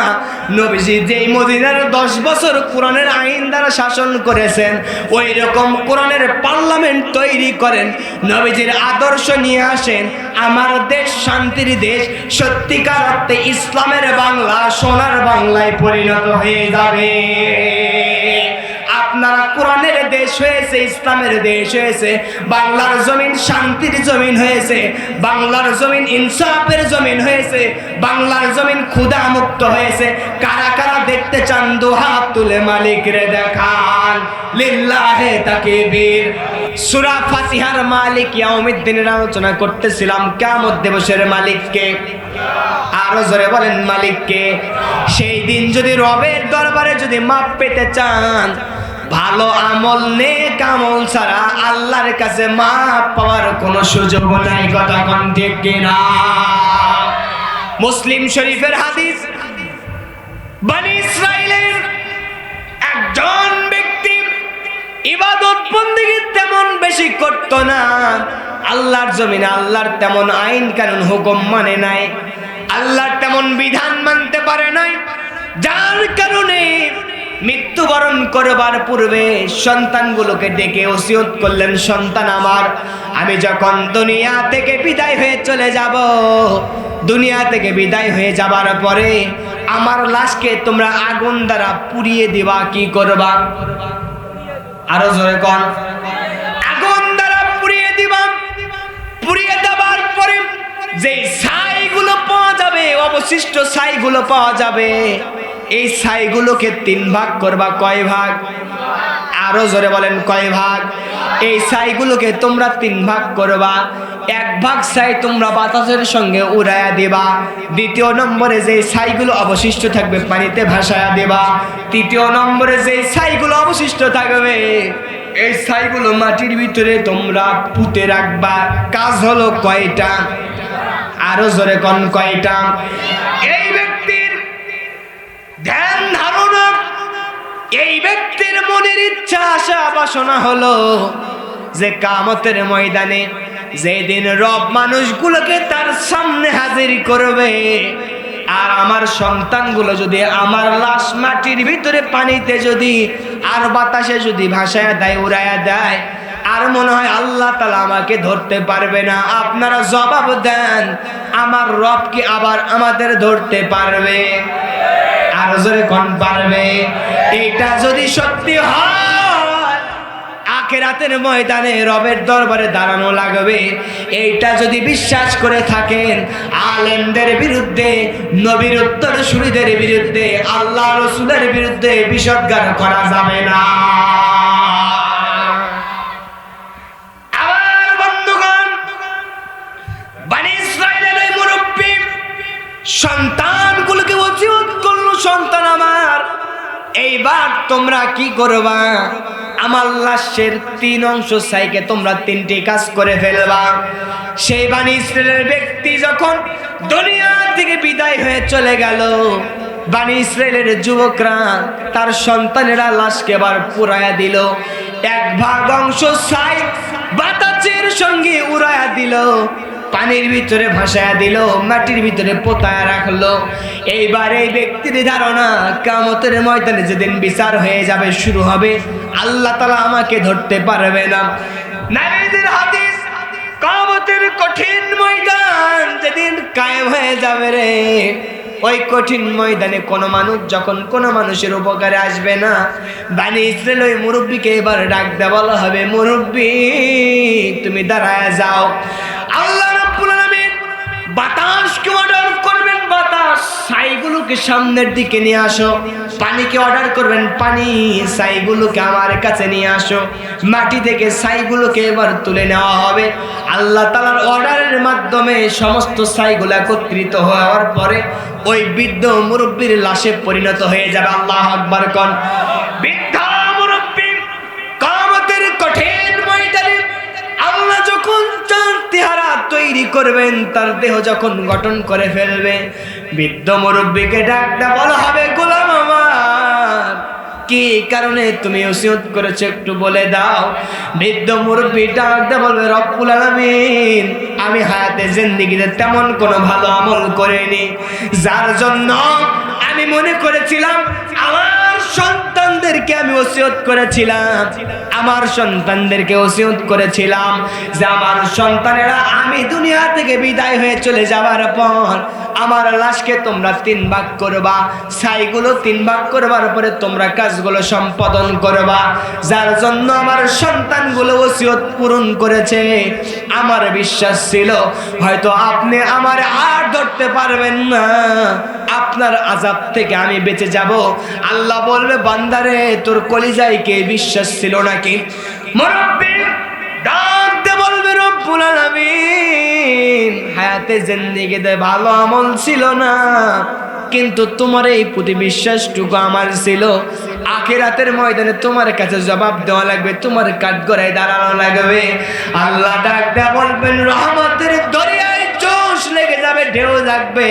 নবীজি যেই মদিনার 10 বছর কোরআনের আইন দ্বারা শাসন করেছেন, ওই রকম কোরআনের পার্লামেন্ট তৈরি করেন, নবীজির আদর্শ নিয়ে আসেন। আমার দেশ শান্তির দেশ, সত্যিকার অর্থে ইসলামের বাংলা, সোনার বাংলায় পরিণত হয়ে যাবে। আপনারা কোরআনের দেশ হয়েছে, ইসলামের দেশ হয়েছে, বাংলার জমিন শান্তির জমিন হয়েছে, বাংলার জমিন ইনসাফের জমিন হয়েছে, বাংলার জমিন ক্ষুধা মুক্ত হয়েছে। কারা কারা দেখতে চান দুহাত তুলে মালিক রে দেখান। লিল্লাহে তাকবীর। সূরা ফাতিহার মালিক ইয়াউমিদ্দিনের আলোচনা করতেছিলাম। কিয়ামত দিবসের মালিককে? আরো জোরে বলেন মালিককে। সেই দিন যদি রবের দরবারে যদি মাপ পেতে চান, ভালো আমল, নেক আমল ছাড়া আল্লাহর কাছে মাপ পাওয়ার কোনো সুযোগ নাই। কথা কোন ঠিক কিনা? মুসলিম শরীফের হাদিস, বনি ইসরাইলের একজন ব্যক্তি ইবাদত বন্দেগী তেমন বেশি করত না। আল্লাহর জমিনে আল্লাহর তেমন আইন কানুন হুকুম মানে নাই, আল্লাহর তেমন বিধান মানতে পারে নাই। যার কারণে মৃত্যুবরণ করবার পূর্বে সন্তানগুলোকে ডেকে ওসিয়ত করলেন, সন্তান আমার, আমি যখন দুনিয়া থেকে বিদায় হয়ে চলে যাব, দুনিয়া থেকে বিদায় হয়ে যাবার পরে আমার লাশকে তোমরা আগুন দ্বারা পুড়িয়ে দিবা। কি করবা? আরো জোরে কোন। আগুন দ্বারা পুড়িয়ে দিবা। পুড়িয়ে দেওয়ার পরে যে ছাইগুলো পাওয়া যাবে, অবশিষ্ট ছাইগুলো পাওয়া যাবে, এই ছাইগুলোকে 3 ভাগ করবা। কয় ভাগ? আরো জোরে বলেন কয় ভাগ? এই ছাইগুলোকে তোমরা 3 ভাগ করবা। এক ভাগ ছাই তোমরা বাতাসের সঙ্গে উড়াইয়া দিবা। দ্বিতীয় নম্বরে যে ছাইগুলো অবশিষ্ট থাকবে পানিতে ভাসায়া দিবা। তৃতীয় নম্বরে যে ছাইগুলো অবশিষ্ট থাকবে এই ছাইগুলো মাটির ভিতরে তোমরা পুঁতে রাখবা। কাজ হলো কয়টা? আরো জোরে কোন কয়টা? এই ব্যক্তির ধ্যান ধারণা, এই ব্যক্তির মনের ইচ্ছা আশা বাসনা হলো যে কিয়ামতের ময়দানে যেদিন রব মানুষগুলোকে তার সামনে হাজির করবে, আর আমার সন্তানগুলো যদি আমার লাশ মাটির ভিতরে পানিতে যদি আর বাতাসে যদি ভাসায়া দেয়, উড়াইয়া দেয়, আর মনে হয় আল্লাহ তাআলা আমাকে ধরতে পারবে না। আপনারা জবাব দেন, আমার রব কি আবার আমাদের ধরতে পারবে? আর জোরে কোন পারবে? এটা যদি সত্যি হয় আখিরাতের ময়দানে রবের দরবারে দাঁড়ানো লাগবে। এইটা যদি বিশ্বাস করে থাকেন, আলেমদের বিরুদ্ধে, নবীর উত্তরসূরিদের বিরুদ্ধে, আল্লাহ রাসূলের বিরুদ্ধে বিষোদ্গার করা যাবে না। আমার বন্ধুগণ, বনী ইসরাইলের ওই মুরব্বী সন্তানগুলোকে ওসিয়ত করলো, সন্তান আমার এইবার তোমরা কি করবা? আমার লাশের 3 অংশ ছাইকে তোমরা 3টি কাজ করে ফেলবা। সেই বনী ইসরাইলের ব্যক্তি যখন দুনিয়া থেকে বিদায় হয়ে চলে গেল, বনী ইসরাইলের যুবকরা তার সন্তানেরা লাশকে আবার পুড়াইয়া দিল। 1 ভাগ অংশ ছাই বাতাসের সঙ্গে উড়াইয়া দিল, পানির ভিতরে ভাসায়া দিল, মাটির ভিতরে পোতায়া রাখলো। এইবার এই ব্যক্তির ধারণা কিয়ামতের ময়দানে যেদিন বিচার হয়ে যাবে, শুরু হবে, আল্লাহ তাআলা আমাকে ধরতে পারবে না। নবীদের হাদিস, কিয়ামতের কঠিন ময়দান যেদিন কায়েম হয়ে যাবে রে, ওই কঠিন ময়দানে কোনো মানুষ যখন কোনো মানুষের উপকারে আসবে না, বনী ইসরাইল ওই মুরব্বীকে এবার ডাক দেয়া বলা হবে, মুরব্বী তুমি দাঁড়ায় যাও। আল্লাহ রাব্বুল আলামিন বাতাসকে অর্ডার করবেন, বাতাস ছাইগুলোকে সামনের দিকে নিয়ে আসো। পানিকে অর্ডার করবেন, পানি ছাইগুলোকে আমার কাছে নিয়ে আসো। মাটি থেকে ছাইগুলোকে এবার তুলে নেওয়া হবে। আল্লাহ তাআলার অর্ডারের মাধ্যমে সমস্ত ছাইগুলো একত্রিত হওয়ার পরে ওই বৃদ্ধ মুরব্বীর লাশে পরিণত হয়ে যাবে। আল্লাহু আকবার কোন। বৃদ্ধ মুরব্বী কিয়ামতের কঠিন ময়দানে আল্লাহ যখন তার চেহারা তৈরি করবেন, তার দেহ যখন গঠন করে ফেলবে, বৃদ্ধ মুরব্বীকে ডাকতে বলা হবে, গোলাম আমার কি কারণে তুমি ওসিয়ত করেছো একটু বলে দাও। বৃদ্ধ মুরব্বী ডাকতে বলবে, রব্বুল আলামিন আমি হায়াতে জিন্দেগিতে তেমন কোনো ভালো আমল করিনি, যার জন্য আমি মনে করেছিলাম আমার সন্তানদেরকে আমি ওসিয়ত করেছিলাম, আমার সন্তানদেরকে ওসিয়ত করেছিলাম যে আমার সন্তানেরা আমি দুনিয়া থেকে বিদায় হয়ে চলে যাওয়ার পর আমার লাশকে তোমরা 3 ভাগ করবা, ছাইগুলো 3 ভাগ করবার পরে তোমরা কাজগুলো সম্পাদন করবা। যার জন্য আমার সন্তানগুলো ওসিয়ত পূরণ করেছে। আমার বিশ্বাস ছিল হয়তো আপনি আমার আর ধরতে পারবেন না, আপনার আযাব থেকে আমি বেঁচে যাব। আল্লাহ বলবে, বান্দারে তোর কলিজায় কে বিশ্বাস ছিল নাকি? মুরব্বি ডাকতে বলবে, রব্বুল আলামিন হায়াতে জিন্দেগিতে ভালো আমল ছিল না, কিন্তু তোমার এই প্রতি বিশ্বাসটুকু আমার ছিল। আখিরাতের ময়দানে তোমার কাছে জবাব দেওয়া লাগবে, তোমার কাঠগড়ায় দাঁড়ানো লাগবে। আল্লাহ ডাকতে বলবেন, রহমতের দরিয়ায় জোশ লেগে যাবে, ঢেউ লাগবে।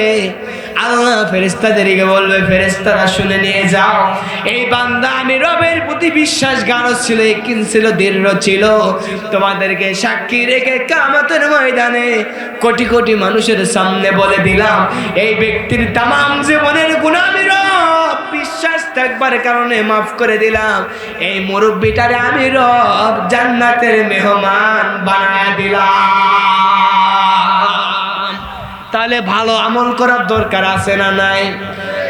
আল্লাহ ফেরেশতাদেরকে বলবে, ফেরেশতারা শুনে নিয়ে যাও, এই বান্দা আমি রবের প্রতি বিশ্বাস গাঢ় ছিল, ইকিন ছিল, দৃঢ় ছিল। তোমাদেরকে সাক্ষী রেখে কিয়ামতের ময়দানে কোটি কোটি মানুষের সামনে বলে দিলাম, এই ব্যক্তির তামাম জীবনের গুনাহ আমি রব বিশ্বাস থাকবার কারণে মাফ করে দিলাম। এই মুরব্বিটারে আমি রব জান্নাতের মেহমান বানায় দিলাম। তাহলে ভালো আমল করার দরকার আছে না নাই?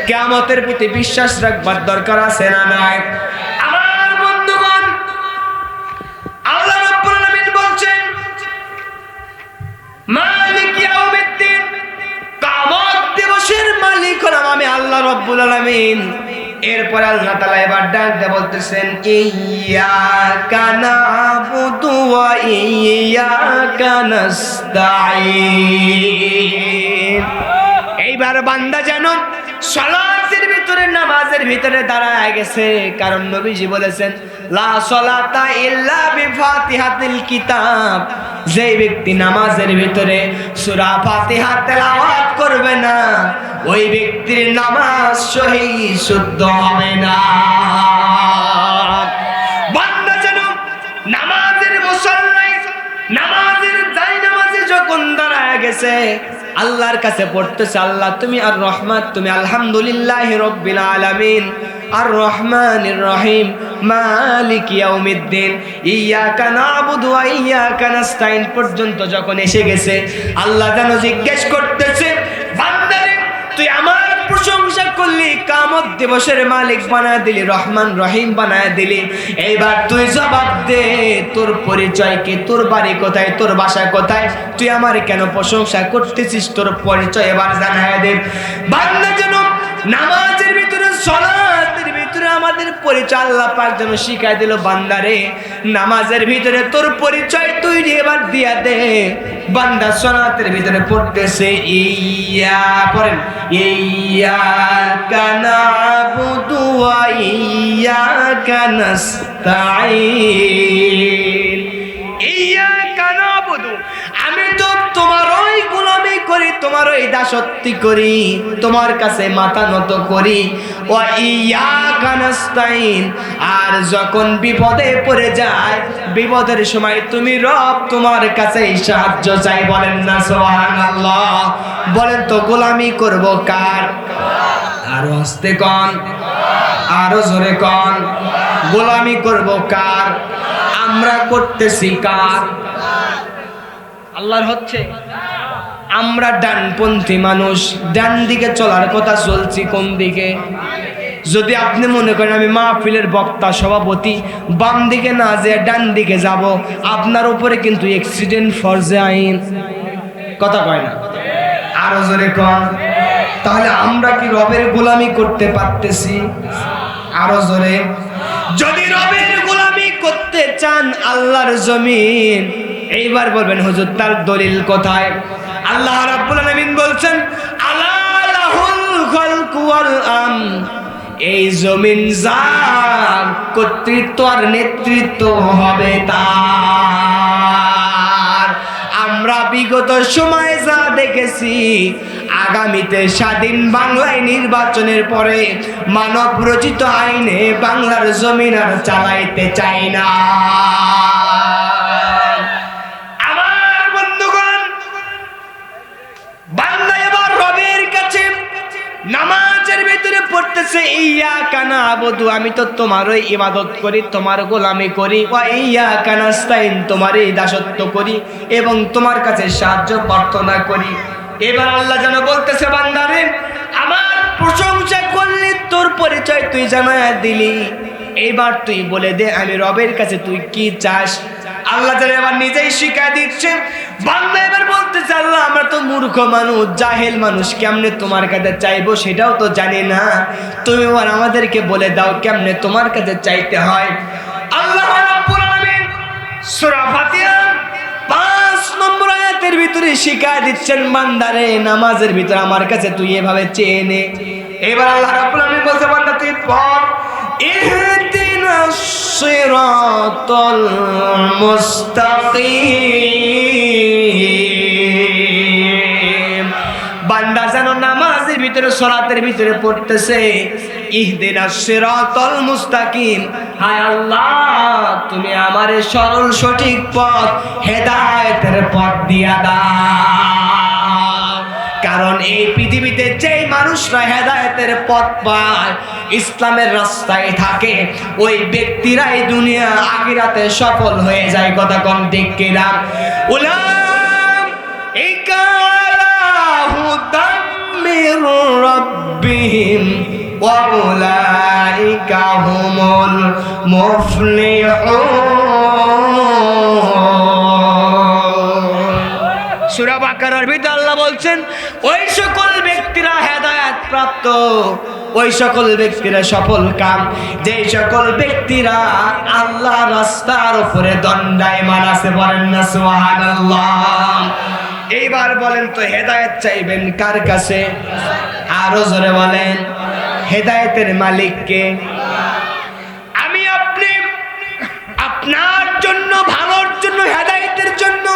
কিয়ামতের প্রতি বিশ্বাস রাখবার দরকার আছে না নাই? আমার বন্ধুগণ, আল্লাহ রাব্বুল আলামিন বলছেন, মালিক ইয়াউমিদ্দিন, কিয়ামত দিবসের মালিক হলাম আমি আল্লাহ রাব্বুল আলামিন। এরপর আল্লাহ তাআলা এবার ডাক দিয়ে বলতেছেন ইয়্যাকা না'বুদু ওয়া ইয়্যাকা নাস্তাঈন। এইবার বান্দা যেন সালাতের ভিতরে নামাজের ভিতরে দাঁড়ায় গেছে, কারণ নবীজি বলেছেন লা সালাতা ইল্লা বিফাতিহাতিল কিতাব। যে ব্যক্তি নামাজের ভিতরে সূরা ফাতিহা তেলাওয়াত করবে না, ওই ব্যক্তির নামাজ সহিহ শুদ্ধ হবে না। বান্দা যেন নামাজের মুসল্লায় নামাজের জায়নামাজে যখন দাঁড়ায় গেছে, আল্লাহর কাছে পড়তেছে আল্লাহ তুমি আর রহমান, তুমি আলহামদুলিল্লাহি রাব্বিল আলামিন, আর রহমানির রহিম, মালিক ইয়াউমিদ্দিন, ইয়্যাকা না'বুদু ওয়া ইয়্যাকা নাস্তাঈন পর্যন্ত যখন এসে গেছে, আল্লাহ যেন জিজ্ঞেস করতেছে বান্দারে তুই আমার প্রশংসা করলি, কিয়ামত দিবসের মালিক বানায় দিলি, রহমান রহিম বানায় দিলি, এইবার তুই জবাব দে তোর পরিচয় কি, তোর বাড়ি কোথায়, তোর বাসা কোথায়, তুই আমার কেন প্রশংসা করতেছিস, তোর পরিচয় এবার জানায় দে। বান্দা যেন নামাজের ভিতরে সালাতের ভিতরে আমাদের পরিচয় আল্লাহ পাক যেন শিখাই দিল, বান্দারে নামাজের ভিতরে তোর পরিচয় তুই এবার দিয়া দে। বান্দা সালাতের ভিতরে পড়তেছে পড়েন ইয়্যাকা না'বুদু ওয়া ইয়্যাকা নাস্তাঈন। ইয়্যাকা না'বুদু, আমি তো তোমারই গোলামি করি, তোমারই দাসত্ব করি, তোমার কাছে মাথা নত করি। ওয়া ইয়্যাকা নাস্তাঈন, আর যখন বিপদে পড়ে যায়, বিপদের সময় তুমি রব তোমার কাছে সাহায্য চাই। বলেন না সুবহানাল্লাহ। বলেন তো গোলামি করব কার? আরো আস্তে কন, আরো জোরে কন। গোলামি করব কার? আমরা করতেছি কার? আল্লাহর হচ্ছে। আমরা ডানপন্থী মানুষ, ডান দিকে চলার কথা, চলছি কোন দিকে? যদি আপনি মনে করেন আমি মাহফিলের বক্তা সভাপতি, বাম দিকে না যে ডান দিকে যাব, আপনার উপরে কিন্তু অ্যাক্সিডেন্ট ফরজে আইন। কথা কয় না? আরো জোরে কন। তাহলে আমরা কি রবের গোলামি করতে পারতেছি? আরো জোরে। যদি রবের গোলামি করতে চান আল্লাহর জমিন, এইবার বলবেন হুজুর তার দলিল কোথায়? আল্লাহ রাব্বুল আলামিন বলছেন আলা লাহুল খালকু ওয়াল আমর, এই জমিন যার কর্তৃত্ব আর নেতৃত্ব হবে তার। আমরা বিগত সময়ে যা দেখেছি, আগামীতে স্বাধীন বাংলায় নির্বাচনের পরে মানব রচিত আইনে বাংলার জমিন আর চালাইতে চাই না। আমার বন্ধুগণ, বান্দা এবার রবের কাছে নামাজের ভিতরে পড়তেছে ইয়্যাকা না'বুদু, আমি তো তোমারই ইবাদত করি, তোমার গোলামি করি, ওয়া ইয়্যাকা নাস্তাঈন, তোমারই দাসত্ব করি এবং তোমার কাছে সাহায্য প্রার্থনা করি। এবার আল্লাহ যেন বলতেছে বান্দারে আমার প্রশংসা করলি, তোর পরিচয় তুই জানায় দিলি, এইবার তুই বলে দে আমি রবের কাছে তুই কি চাস। আল্লাহ যেন এবার নিজেই শিখাই দিচ্ছে। বান্দা এবার বলতেছে আল্লাহ আমরা তো মূর্খ মানুষ, জাহেল মানুষ, কেমনে তোমার কাছে চাইবো সেটাও তো জানি না, তুমি এবার আমাদেরকে বলে দাও কেমনে তোমার কাছে চাইতে হয়। আল্লাহ রাব্বুল আলামিন সূরা ফাতিহা 5 নম্বর আয়াতের ভিতরে শিখায় দিচ্ছেন বান্দারে নামাজের ভিতরে আমার কাছে তুই এভাবে চেয়ে নে। এবার আল্লাহ রাব্বুল আলামিন বলছে বান্দা তুই পড় ইহদিনাস সিরাতাল মুস্তাকিম। বান্দা যেন নামাজের ভিতরে সালাতের ভিতরে পড়তেছে ইহদিনাস সিরাতাল মুস্তাকিম, হায় আল্লাহ তুমি আমারে সরল সঠিক পথ হেদায়েতের পথ দিয়া দাও। কারণ এই পৃথিবীতে যেই মানুষরা হেদায়েতের পথ পায়, ইসলামের রাস্তায় থাকে, ওই ব্যক্তিরাই দুনিয়া আখিরাতে সফল হয়ে যায়। কথা কোন ঠিক কিনা? উলাইকা আলা হুদাম মির রাব্বিহিম ওয়া উলাইকা হুমুল মুফলিহুন। সূরা বাকারার ভিতরে আল্লাহ বলছেন ওই সকল ব্যক্তিরা হেদায়েত প্রাপ্ত ওই সকল ব্যক্তিরা সফল কাম, যেই সকল ব্যক্তিরা আল্লাহ রাস্তার উপরে দণ্ডায়মান আছে। বলেন না সুবহানাল্লাহ। এইবার বলেন তো হেদায়েত চাইবেন কার কাছে? আরো জোরে বলেন। হেদায়েতের মালিক কে? আমি আপনি আপনার জন্য, ভালোর জন্য, হেদায়েতের জন্য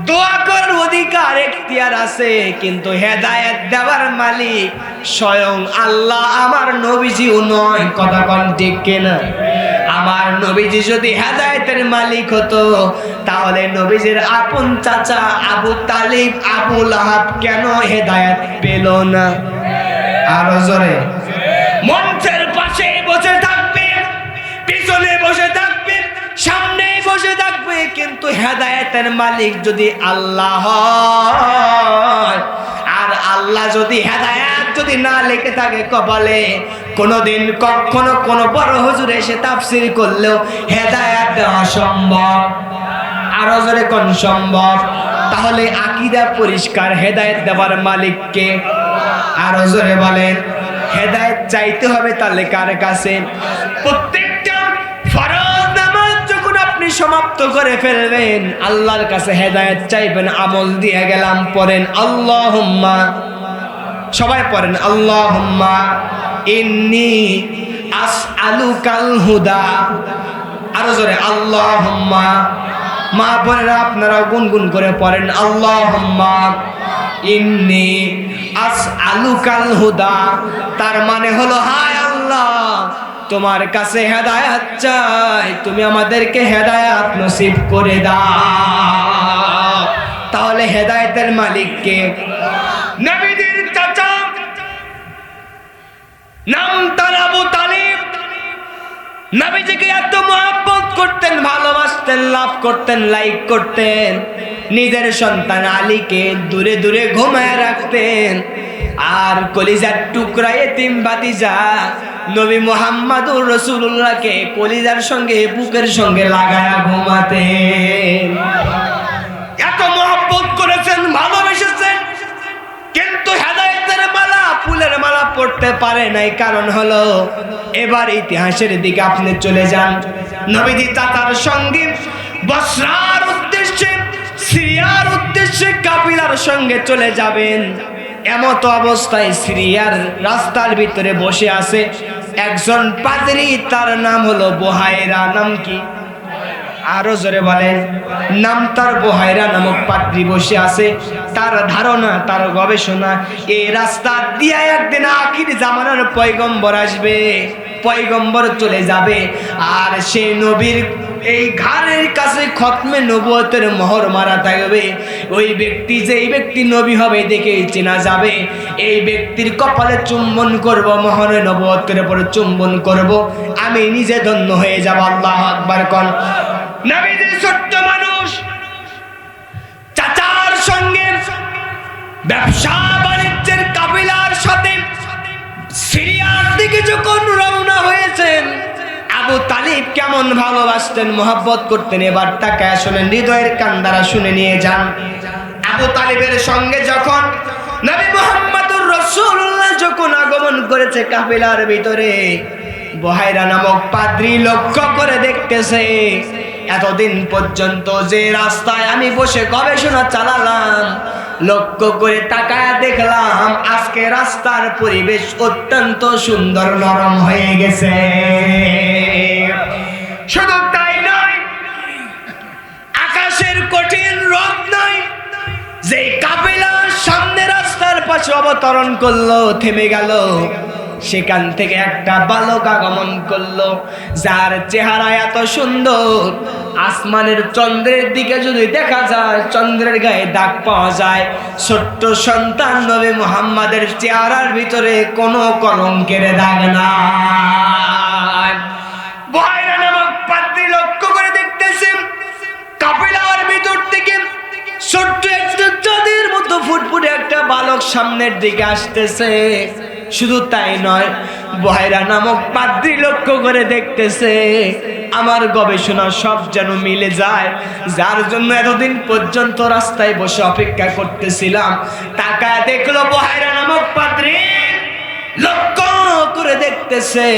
দোয়া করার অধিকার, এখতিয়ার আছে, কিন্তু হেদায়েত দেওয়ার মালিক স্বয়ং আল্লাহ, আমার নবীজিও নয়। কথা কোন ঠিক কিনা? আমার নবীজি যদি হেদায়েতের মালিক হতো, তাহলে নবীজির আপন চাচা আবু তালিব, আবু লাহাব কেন হেদায়েত পেল না? আরো জোরে। মঞ্চের পাশে বসে থাকবে, পিছনে বসে থাকবে, সামনে বসে থাকবে, কিন্তু হেদায়েতের মালিক যদি আল্লাহ হয়, আর আল্লাহ যদি হেদায়েত যদি না লিখে থাকে কপালে, কোনদিন কখনো কোন বড় হুজুর এসে তাফসীর করলেও হেদায়েত দেওয়া সম্ভব। আরো জোরে কোন সম্ভব? তাহলে আকীদা পরিষ্কার, হেদায়েত দেওয়ার মালিক কে? আরো জোরে বলেন। হেদায়েত চাইতে হবে তাহলে কার কাছে? প্রত্যেকটা ফরজ নামাজ যখন আপনি সমাপ্ত করে ফেলবেন, আল্লাহর কাছে হেদায়েত চাইবেন। আমল দিয়ে গেলাম, পড়েন আল্লাহুম্মা, সবাই পড়েন আল্লাহুম্মা ইন্নী আসআলুকাল হুদা। আরো জোরে আল্লাহুম্মা। মা বোনেরা আপনারাও গুনগুন করে পড়েন আল্লাহুম্মা ইন্নী আসআলুকাল হুদা। তার মানে হলো, হায় আল্লাহ, তোমার কাছে হেদায়েত চাই, তুমি আমাদেরকে হেদায়েত নসিব করে দাও। তাহলে হেদায়েতের মালিক কে? নবীদের চাচা, নাম তার আবু তালিব, নবীজিকে এত মহব্বত করতেন, ভালোবাসতেন, লাভ করতেন, লাইক করতেন। নিজের সন্তান আলীকে দূরে দূরে ঘুমায় রাখতেন, আর কলিজার টুকরা এতিম ভাতিজা নবী মুহাম্মদুর রাসূলুল্লাহকে কলিজার সঙ্গে, বুকের সঙ্গে লাগায়া ঘুমাতেন। এত মহব্বত করেছেন, ভালোবেসেছেন, কিন্তু হেদায়েতের মালা, ফুলের মালা পড়তে পারে নাই। কারণ হলো, এবার ইতিহাসের দিকে আপনি চলে যান। নবীজি চাচার সঙ্গে বসরার উদ্দেশ্যে, সিরিয়ার উদ্দেশ্যে কাফিলার সঙ্গে চলে যাবেন। এমত অবস্থায় সিরিয়ার রাস্তার ভিতরে বসে আছে একজন পাদ্রী, তার নাম হলো বুহাইরা। নাম কি? আরো জোরে বলেন। নাম তার বুহাইরা নামক পাদ্রী বসে আছে। তার ধারণা, তার গবেষণা, এই রাস্তা দিয়ে একদিন আখির জামানার পয়গম্বর আসবে, পয়গম্বর চলে যাবে, আর সেই নবীর এই ঘাড়ের কাছে খতমে নবুয়তের মোহর মারা থাকবে। ওই ব্যক্তি, যেই ব্যক্তি নবী হবে দেখেই চেনা যাবে। এই ব্যক্তির কপালে চুম্বন করব, মোহরে নবুয়তের উপরে চুম্বন করব, আমি নিজে ধন্য হয়ে যাব। আল্লাহু আকবার কোন। নবীজি ছোট্ট মানুষ, চাচার সঙ্গে ব্যবসা বাণিজ্যের কাবিলার সাথে সিরিয়ার দিকে যখন রওনা হয়েছেন, আবু তালিব কেমন ভালোবাসতেন, মহব্বত করতেন, এবার তাকায় শুনেন, হৃদয়ের কান দ্বারা শুনে নিয়ে যান। আবু তালিবের সঙ্গে যখন নবী মুহাম্মদুর রাসূলুল্লাহ যখন আগমন করেছে কাফেলার ভিতরে, বুহাইরা নামক পাদ্রী লক্ষ্য করে দেখতেছে, এতদিন পর্যন্ত যে রাস্তায় আমি বসে গবেষণা চালালাম, লক্ষ্য করে তাকায় দেখলাম আজকে রাস্তার পরিবেশ অত্যন্ত সুন্দর, নরম হয়ে গেছে। শুধু তাই নয়, আকাশের কঠিন রোদ নাই। যে কাফেলা সামনে রাস্তার পাশে অবতরণ করলো, থেমে গেল, সেখান থেকে একটা বালক আগমন করলো, যার চেহারা এত সুন্দর, আসমানের চন্দ্রের দিকে যদি দেখা যায়, চন্দ্রের গায়ে দাগ পাওয়া যায়। ছোট্ট সন্তান নবী মুহাম্মাদের চেহারার ভিতরে কোনো কলঙ্কের দাগ নাই। বুহাইরা নামক পাদ্রী লক্ষ্য করে দেখতেছেন, কাফেলার ভিতর থেকে ছোট্ট একটা চাঁদের মতো ফুটফুটে একটা বালক সামনের দিকে আসতেছে। শুধু তাই নয়, বুহাইরা নামক পাদ্রী লক্ষ্য করে দেখতেছে, আমার গবেষণা সব যেন মিলে যায়, যার জন্য এতদিন পর্যন্ত রাস্তায় বসে অপেক্ষা করতেছিলাম। তাকায় দেখলো বুহাইরা নামক পাদ্রী লক্ষ করে দেখতেছে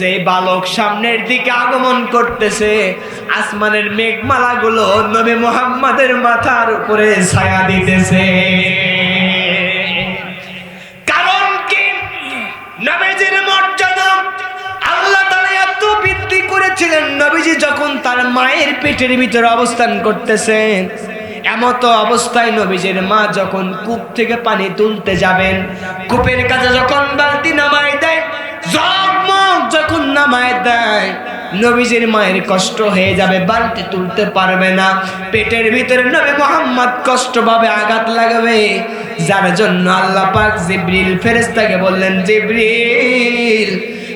যে বালক সামনের দিকে আগমন করতেছে, আসমানের মেঘমালাগুলো নবী মুহাম্মাদের মাথার উপরে ছায়া দিতেছে। কারণ কি? নবীজির মর্যাদা আল্লাহ তাআলা এত বৃদ্ধি করেছিলেন। নবীজি যখন তার মায়ের পেটের ভিতরে অবস্থান করতেছেন, এমতো অবস্থায় নবীজির মা যখন কূপ থেকে পানি তুলতে যাবেন, কূপের কাছে যখন বালতি নামায় দেয়, জগমগ যখন নামায় দেয়, নবীজির মায়ের কষ্ট হয়ে যাবে, বালতি তুলতে পারবে না। পেটের ভিতরে নবী মুহাম্মদ কষ্ট পাবে, আঘাত লাগবে, যার জন্য আল্লাহ পাক জিবরিল ফেরেশতাকে বললেন, জিবরিল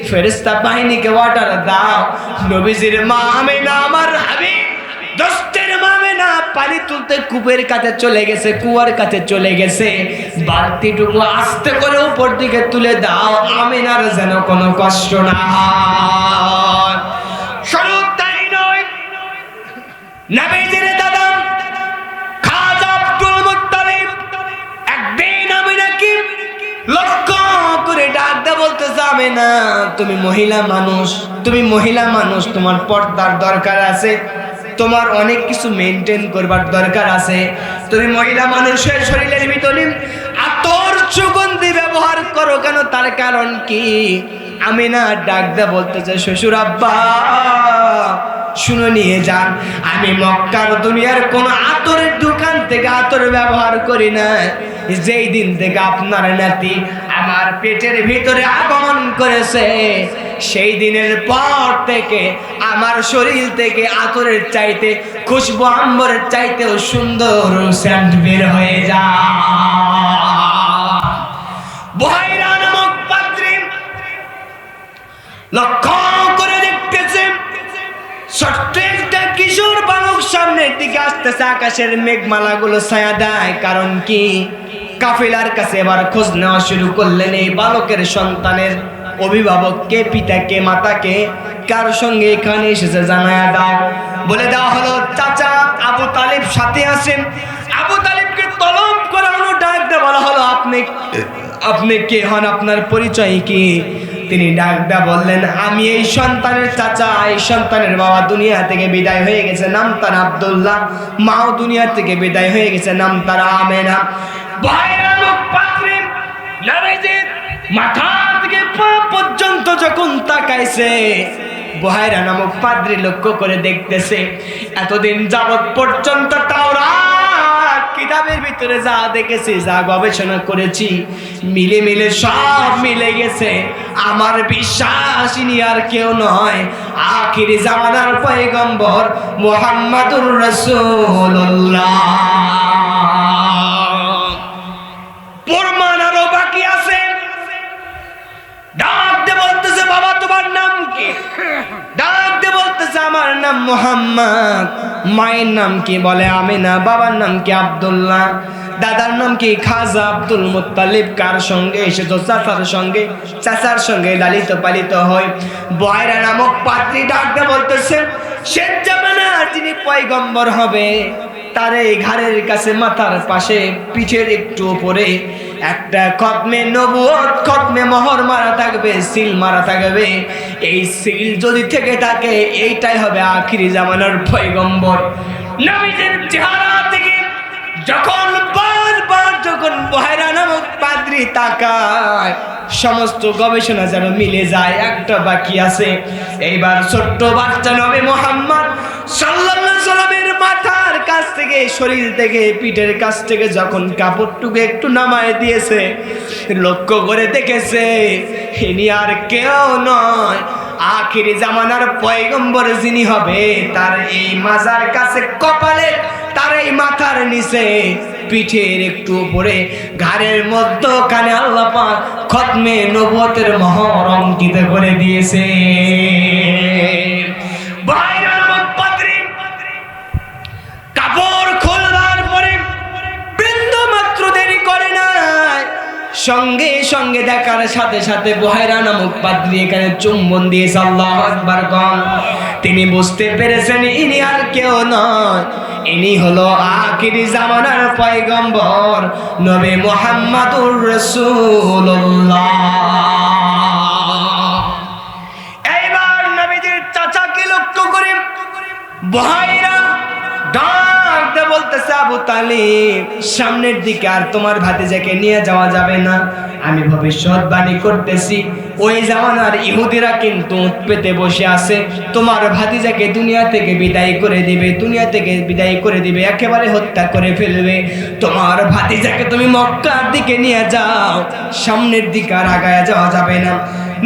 ফেরেশতা বাহিনীকে অর্ডার দাও, নবীজির মা আমিনা আমার হাবিব দোস্তের মা আমিনা পানি তুলতে কূপের কাছে চলে গেছে, কুয়ার কাছে চলে গেছে, বালতিটুকু আস্তে করে উপর দিকে তুলে দাও, আমিনার যেন কোনো কষ্ট না হয়। শুধু তাই নয়, নবীজির দাদা খাজা আব্দুল মুত্তালিব একদিন আমিনাকে লক্ষ্য করে ডাক দিয়ে বলতেছে, আমিনা তুমি মহিলা মানুষ, তুমি মহিলা মানুষ, তোমার পর্দার দরকার আছে, তোমার অনেক কিছু মেনটেন করবার দরকার আছে, তুমি মহিলা মানুষের শরীরের ভিতরে আতর সুগন্ধি ব্যবহার করো কেন? তার কারণ কি? আমিনা ডাক দিয়ে বলতেছে, শ্বশুর আব্বা শুনে নিয়ে যান, আমি মক্কার দুনিয়ার কোন আতরের দোকান থেকে আতর ব্যবহার করি না। যেই দিন থেকে আপনার নাতি আমার পেটের ভিতরে আগমন করেছে, সেই দিনের পর থেকে আমার শরীর থেকে আতরের চাইতে, খুশবু আম্বরের চাইতেও সুন্দর সেন্ট বের হয়ে যায়। বুহাইরা নামক পাত্রী লক্ষ্য করে দেখতেছে, ছোট্ট একটা কিশোর বালক সামনের দিকে আসতেছে, আকাশের মেঘমালাগুলো ছায়া দেয়। কারণ কি? কাফিলার কাছে এবার খোঁজ নেওয়া শুরু করলেন, এই বালকের সন্তানের অভিভাবককে, পিতাকে, মাতাকে, কার সঙ্গে এখানে এসেছে জানায়া দাও। বলে দেওয়া হলো, চাচা আবু তালিব সাথে আছেন। আবু তালিবকে তলব করা হলো, ডাক দিয়ে বলা হলো, আপনি কে হন, আপনার পরিচয় কি? তিনি ডাক দিয়ে বললেন, আমি এই সন্তানের চাচা, এই সন্তানের বাবা দুনিয়া থেকে বিদায় হয়ে গেছে, নাম তার আব্দুল্লাহ, মাও দুনিয়া থেকে বিদায় হয়ে গেছে, নাম তার আমেনা। মাথা থেকে পা পর্যন্ত যখন তাকাইছে, বুহাইরা নামক পাদ্রী লক্ষ্য করে দেখতেছে, এতদিন যাবৎ পর্যন্ত তাওরাত কিতাবের ভিতরে যা দেখেছি, যা গবেষণা করেছি, মিলে মিলে সব মিলে গেছে। আমার বিশ্বাস ইনি আর কেউ নয়, আখিরি জামানার পয়গম্বর মুহাম্মাদুর রাসূলুল্লাহ। প্রমাণ আরো বাকি আছে। ডাক দিয়ে বলতেছে, বাবা তোমার নাম কি? ডাক দিয়ে বলতেছে, আমার নাম মুহাম্মদ। মায়ের নাম কি? বলে আমিনা। বাবার নাম কি? আব্দুল্লাহ। দাদার নাম কি? খাজা আব্দুল মুত্তালিব। কার সঙ্গে এসেছো? চাচার সঙ্গে। চাচার সঙ্গে লালিত পালিত হয়। বুহাইরা নামক পাত্রী ডাক দিয়ে বলতেছে, শেষ জামানা যিনি পয়গম্বর হবে, তার এই ঘাড়ের কাছে, মাথার পাশে, পিঠের একটু উপরে একটা খতমে নবুয়ত, খতমে মোহর মারা থাকবে, সিল মারা থাকবে। এই সিল যদি থেকে থাকে, এইটাই হবে আখিরি জামানার পয়গম্বর। নবীজির চেহারা থেকে যখন বারবার যখন বুহাইরা নামক পাদ্রী তাকায়, সমস্ত গবেষণা যেন মিলে যায়, একটা বাকি আছে। এইবার ছোট্ট বাচ্চা নবী মুহাম্মদ সাল্লাল্লাহু আলাইহি সাল্লামের মাথার কাছ থেকে, শরীর থেকে, পিঠের কাছ থেকে যখন কাপড়টুকু একটু নামায় দিয়েছে, লক্ষ্য করে দেখেছে ইনি আর কেউ নয়, আখিরি জামানার পয়গম্বর যিনি হবে, তার এই মাজার কাছে, কপালে, তার এই মাথার নিচে, পিঠের একটু উপরে, ঘাড়ের মধ্যখানে আল্লাহ পাক খতমে নবুয়তের মোহর অঙ্কিত করে দিয়েছে। কাপড় খোলার পরে বৃন্দ মাত্র দেরি করে না, সঙ্গে সঙ্গে দেখার সাথে সাথে বুহাইরা নামক পাদ্রী এখানে চুম্বন দিয়েছে। আল্লাহু আকবার গণ। তিনি বুঝতে পেরেছেন ইনি আর কেউ নয়, ইনি হলো আখিরি জামানার পয়গম্বর নবী মুহাম্মাদুর রাসূলুল্লাহ। ভাইরা ডাকতে বলতেছে, আবু তালিব সামনের দিকে আর তোমার ভাতিজাকে নিয়ে যাওয়া যাবে না। আমি ভবিষ্যৎবাণী করতেছি, ওই জামানার ইহুদিরা কিন্তু পেতে বসে আছে, তোমার ভাতিজাকে দুনিয়া থেকে বিদায় করে দিবে, দুনিয়া থেকে বিদায় করে দিবে, একেবারে হত্যা করে ফেলবে। তোমার ভাতিজাকে তুমি মক্কার দিকে নিয়ে যাও, সামনের দিকে আর আগায় যাওয়া যাবে না।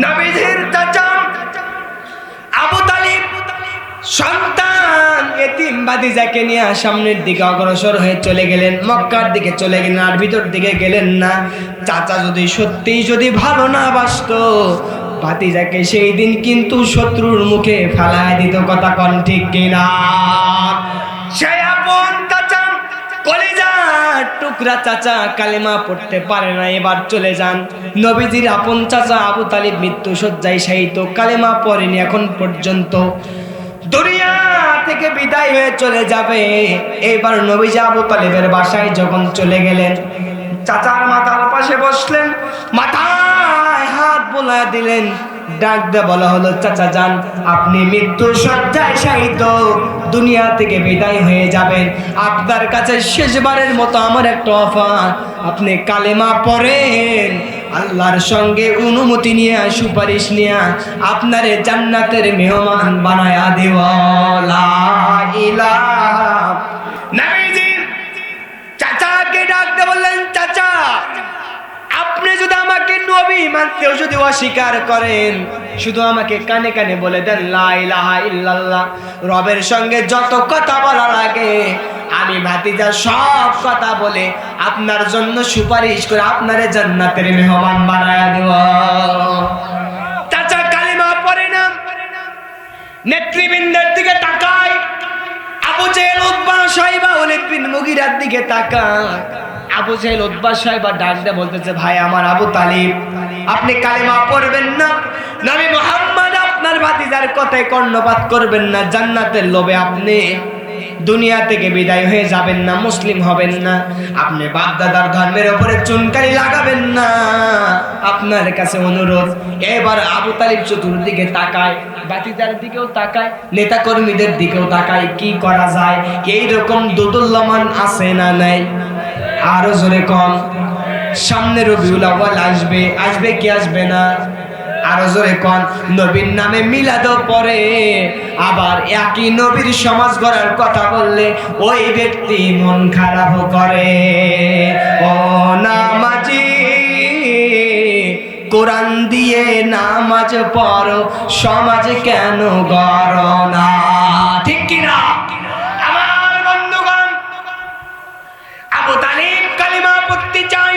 নবীজির চাচা আবু তালিব সন্তান এতিম ভাতিজাকে নিয়ে সামনের দিকে অগ্রসর হয়ে চলে গেলেন, মক্কার দিকে চলে গেলেন, আর ভিতর দিকে গেলেন না। চাচা যদি সত্যিই যদি ভালো না বাসতো, ভাতিজাকে সেই দিন কিন্তু শত্রুর মুখে ফেলায় দিত। কথা কোন ঠিক কিনা? সে আপন চাচা, কলিজার টুকরা চাচা কালেমা পড়তে পারে না, এবার চলে যান। নবীজির আপন চাচা আবু তালিব মৃত্যু শয্যায় শায়িত, কালেমা পড়েনি এখন পর্যন্ত, দুনিয়া থেকে বিদায় হয়ে চলে যাবে। এবার নবীজি আবু তালিবের বাসায় যখন চলে গেলেন, চাচার মাথার পাশে বসলেন, মাথায় হাত বোলায় দিলেন, ডাক দিয়ে বলা হলো, চাচা যান, আপনি মৃত্যু শয্যায় শায়িত, দুনিয়া থেকে বিদায় হয়ে যাবেন। আপনার কাছে শেষবারের মতো আমার একটা অফার, আপনি কালেমা পড়েন, আল্লাহর সঙ্গে অনুমতি নিয়ে সুপারিশ নিয়ে আপনারে জান্নাতের মেহমান বানায়া দেব। লা ইলাহা। নবীজি চাচাকে ডাকতে বললেন, চাচা আপনি যদি আমাকে নবী মানতেও যদি অস্বীকার করেন, শুধু আমাকে কানে কানে বলে দেন লা ইলাহা ইল্লাল্লাহ, রবের সঙ্গে যত কথা বলা লাগে আমি ভাতিজা সব কথা বলে আপনার জন্য সুপারিশ করে আপনারে জান্নাতের মেহমান বানায়া দেব। চাচা কালিমা পড়ে না, নেতৃবৃন্দের দিকে তাকায়, আবু জেহেল, উতবা, শাইবা, ওলীদ বিন মুগীরার দিকে তাকায়। আবু জেহেল, উতবা, শাইবা ডাক দিয়ে বলতেছে, ভাই আমার আবু তালিব, আপনি কালেমা পড়বেন না, নবী মুহাম্মদ আপনার ভাতিজার কথায় কর্ণপাত করবেন না, জান্নাতের লোভে আপনি দুনিয়া থেকে বিদায় হয়ে যাবেন না, মুসলিম হবেন না, আপনি বাপ দাদার ধর্মের উপরে চুনকারি লাগাবেন না, আপনার কাছে অনুরোধ। এবার আবু তালিব চতুর্দিকে তাকায়, ভাতিজার দিকেও তাকায়, নেতা কর্মীদের দিকেও তাকায়, কি করা যায়? এইরকম দুদুল্যমান আছে না নাই? আরো জোরে কম। সামনে রবিউল আউয়াল আসবে, আসবে কি আসবে না? আরো জোরে কোন। নবীর নামে মিলাদও পড়ে, আবার একই নবীর সমাজ গড়ার কথা বললে ওই ব্যক্তি মন খারাপ করে। ও নামাজি, কোরআন দিয়ে নামাজ পড়ো, সমাজ কেন গড়ো না? ঠিক কিনা আমার বন্ধুগণ? আবু তালিব কালিমা পড়তে চাই,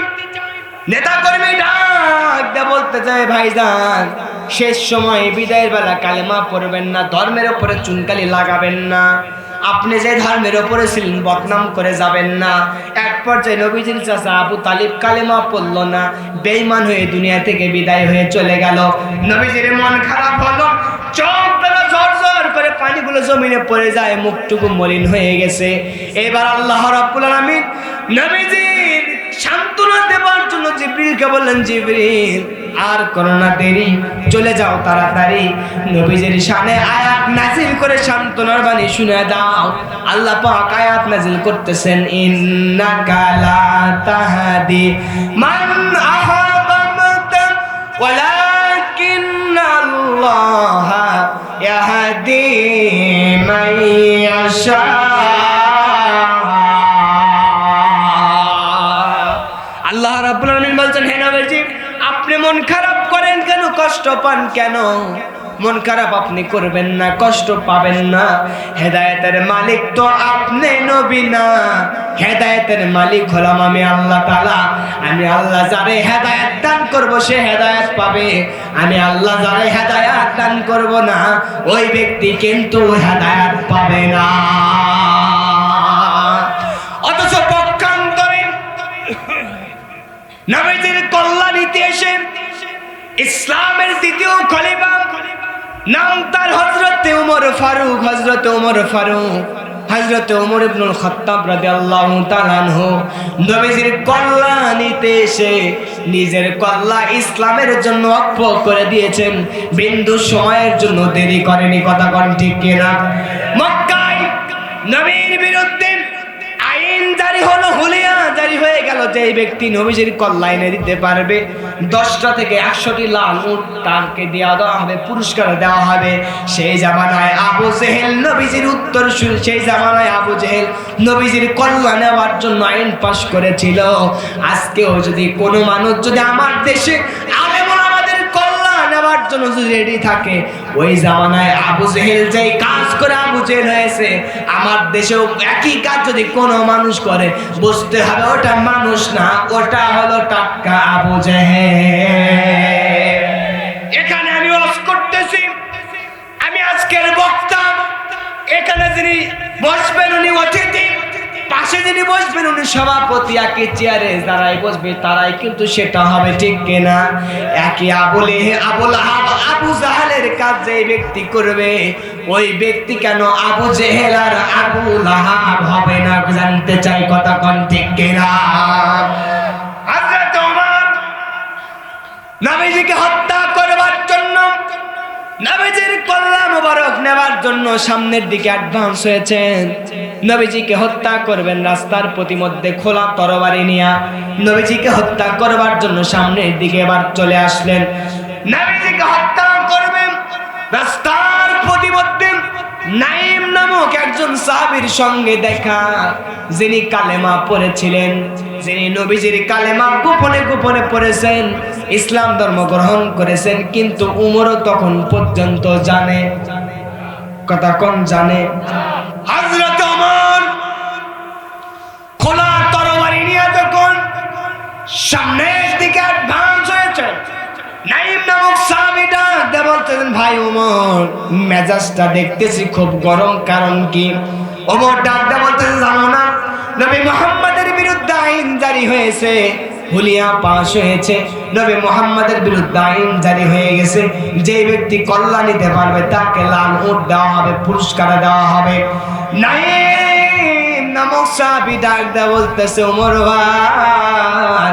নেতা কর্মী ডাক দিয়ে বলতে চায়, ভাইজান শেষ সময় বিদায়ের বেলা কালেমা পড়বেন না, ধর্মের উপরে চুনকালি লাগাবেন না, আপনি যে ধর্মের উপরে ছিলেন বদনাম করে যাবেন না। এক পর্যায়ে নবীজির চাচা আবু তালিব কালেমা পড়ল না, বেঈমান হয়ে দুনিয়া থেকে বিদায় হয়ে চলে গেল। নবীজির মন খারাপ হলো, চোখ বেলা ঝরঝর করে পানিগুলো জমিনে পড়ে যায়, মুখটুকু মলিন হয়ে গেছে। এবার আল্লাহ রাব্বুল আলামিন নবীজির সান্ত্বনা দেবার জন্য জিবরিলকে বললেন, জিবরিল আর করো না দেরি, চলে যাও তাড়াতাড়ি, নবীজির শানে আয়াত নাজিল করে সান্ত্বনার বাণী শুনে দাও। আল্লাহ পাক আয়াত নাজিল করতেছেন, ইন্নাকা লা তাহদি মান আহাবাতা ওয়ালাকিন্নাল্লাহ ইয়াহদি মান ইয়াশা। আল্লাহ রাব্বুল আলামিন বলছেন, হে নবীজি আপনি মন খারাপ করেন কেন, কষ্ট পান কেন? মন খারাপ আপনি করবেন না, কষ্ট পাবেন না। হেদায়েতের মালিক তো আপনি নবী না, হেদায়েতের মালিক হলাম আমি আল্লাহ তাআলা। আমি আল্লাহ যারে হেদায়েত দান করব সে হেদায়েত পাবে, আমি আল্লাহ যারে হেদায়েত দান করব না ওই ব্যক্তি কিন্তু হেদায়েত পাবে না। অথচ পক্ষান্তরে নবীজির কল্যাণীতে এসে ইসলামের দ্বিতীয় খলিফা, নাম তার হযরত ওমর ফারুক, হযরত ওমর ফারুক, হযরত ওমর ইবনুল খাত্তাব রাদিয়াল্লাহু তাআলা আনহু নবীজির কল্যাণীতে এসে নিজের কল্লা ইসলামের জন্য ওয়াকফ করে দিয়েছেন, বিন্দু সময়ের জন্য দেরি করেনি। কথা কোন ঠিক কিনা? মক্কায় নবীর বিরুদ্ধে আইন জারি হলো, হুলিয়া জারি হয়ে গেল, যে ব্যক্তি নবীজির কল্যাণে দিতে পারবে 10টা থেকে 100টি লাল উট তাকে দেওয়া হবে, পুরস্কার দেওয়া হবে। সেই জামানায় আবু জেহেল নবীজির উত্তরসূরি, সেই জামানায় আবু জেহেল নবীজির কল্যাণ নেওয়ার জন্য আইন পাশ করেছিল। আজকেও যদি কোনো মানুষ যদি আমার দেশে নেওয়ার জন্য যদি রেডি থাকে, ওই জামানায় আবু জেহেল যেই কাজ করে আবু জেহেল হয়েছে, আমার দেশেও একই কাজ যদি কোনো মানুষ করে, বুঝতে হবে ওটা মানুষ না, ওটা হলো টাটকা আবু জেহেল। এখানে আমি ওয়াজ করতেছি, আমি আজকের বক্তা, এখানে যিনি বসবেন উনি অতিথি, পাশে যিনি বসবেন উনি সভাপতি, একই চেয়ারে যারাই বসবে তারাই কিন্তু সেটা হবে, ঠিক কিনা? একই আবু লাহাব আবু জাহেলের কাজ যে ব্যক্তি করবে, ওই ব্যক্তি কেন আবু জেহেল আর আবু লাহাব হবে না? জানতে চাই, কথা কোন, ঠিক কিনা? হযরত ওমর নবীজিকে হত্যা করবার জন্য, নবীজির কল্যাণ মোবারক নেবার জন্য সামনের দিকে অ্যাডভান্স হয়েছেন। নবীজিকে হত্যা করবেন, রাস্তার প্রতিমধ্যে খোলা তরবারি নিয়ে নবীজিকে হত্যা করবার জন্য সামনের দিকে এবার চলে আসলেন। নবীজিকে হত্যা করবেন, রাস্তার প্রতিমধ্যে নাইম নামক একজন সাহাবীর সঙ্গে দেখা, যিনি কালেমা পড়েছিলেন, যিনি নবীজির কালেমা গোপনে গোপনে পড়েছেন, ইসলাম ধর্ম গ্রহণ করেছেন, কিন্তু উমরও তখন পর্যন্ত জানে, কথা কোন জানে? হযরত ওমর খোলা তরবারি নিয়ে যখন সামনের দিকে অ্যাডভান্স হয়েছে, নাইম নামক সাহাবীটা বলতেছেন, ভাই ওমর, মেজাজটা দেখতেছি খুব গরম, কারণ কি? ওমর ডাকটা বলতেছে, জানো না নবী মুহাম্মাদের বিরুদ্ধে আইন জারি হয়েছে, হুলিয়া পাশ হয়েছে, নবী মুহাম্মাদের বিরুদ্ধে আইন জারি হয়ে গেছে, যে ব্যক্তি কল্যাণ নিতে পারবে তাকে লাল উট দেওয়া হবে, পুরস্কার দেওয়া হবে। নাইম নামক সাহাবী ডাকটা বলতেছে, ওমর ভাই,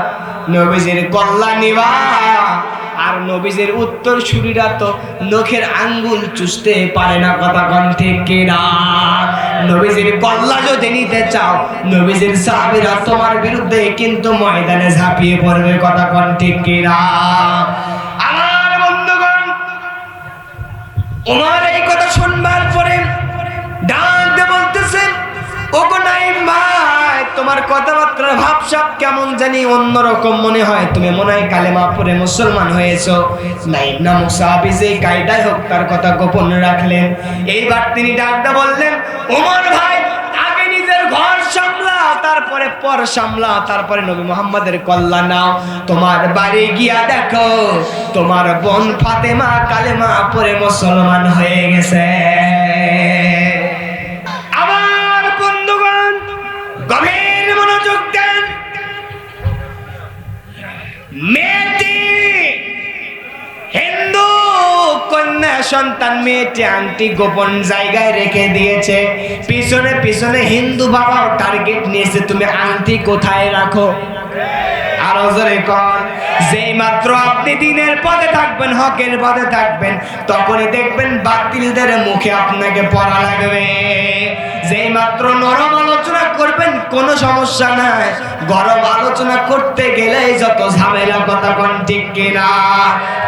নবীজির কল্যাণ নিবা, আর নবীজির উত্তরসূরিরা তো নখের আঙ্গুল চুষতে পারে না, কথা কোন, ঠিক কিনা? নবীজির কল্যাণ যদি নিতে চাও, নবীজির সাহাবীরা তোমার বিরুদ্ধে কিন্তু ময়দানে ঝাঁপিয়ে পড়বে, কথা কোন, ঠিক কিনা? আমার বন্ধুগণ, ওমর এই কথা শুনবার পরে ডাক দিয়ে বলতেছেন, ওগো নাইম ভাই, তোমার কথাবার্তার ভাবসাব কেমন জানি অন্যরকম মনে হয়, তুমি মনে হয় কালেমা পড়ে মুসলমান হয়েছো। নাইম নামক সাহাবী যে কায়দায় হোক তার কথা গোপন রাখলেন। এইবার তিনি ডাকটা বললেন, ওমর ভাই, আগে নিজের ঘর সামলা, তারপরে পর সামলা, তারপরে নবী মুহাম্মাদের কল্যাণ নাও। তোমার বাড়ি গিয়া দেখো তোমার বোন ফাতেমা কালেমা পড়ে মুসলমান হয়ে গেছে। গভীর মনোযোগ দেন। মেয়েটি হিন্দু কন্যা সন্তান, মেয়েটি আংটি গোপন জায়গায় রেখে দিয়েছে, পিছনে পিছনে হিন্দু বাবাও টার্গেট নিয়েছে, তুমি আংটি কোথায় রাখো? আরো জোরে কর। যেই মাত্র আপনি দিনের পথে থাকবেন, হকের পথে থাকবেন, তখনই দেখবেন বাতিলদের মুখে আপনাকে পড়া লাগবে। যেই মাত্র নরম আলোচনা করবেন কোনো সমস্যা নাই, গরম আলোচনা করতে গেলেই যত ঝামেলা, কথা কোন, ঠিক কিনা?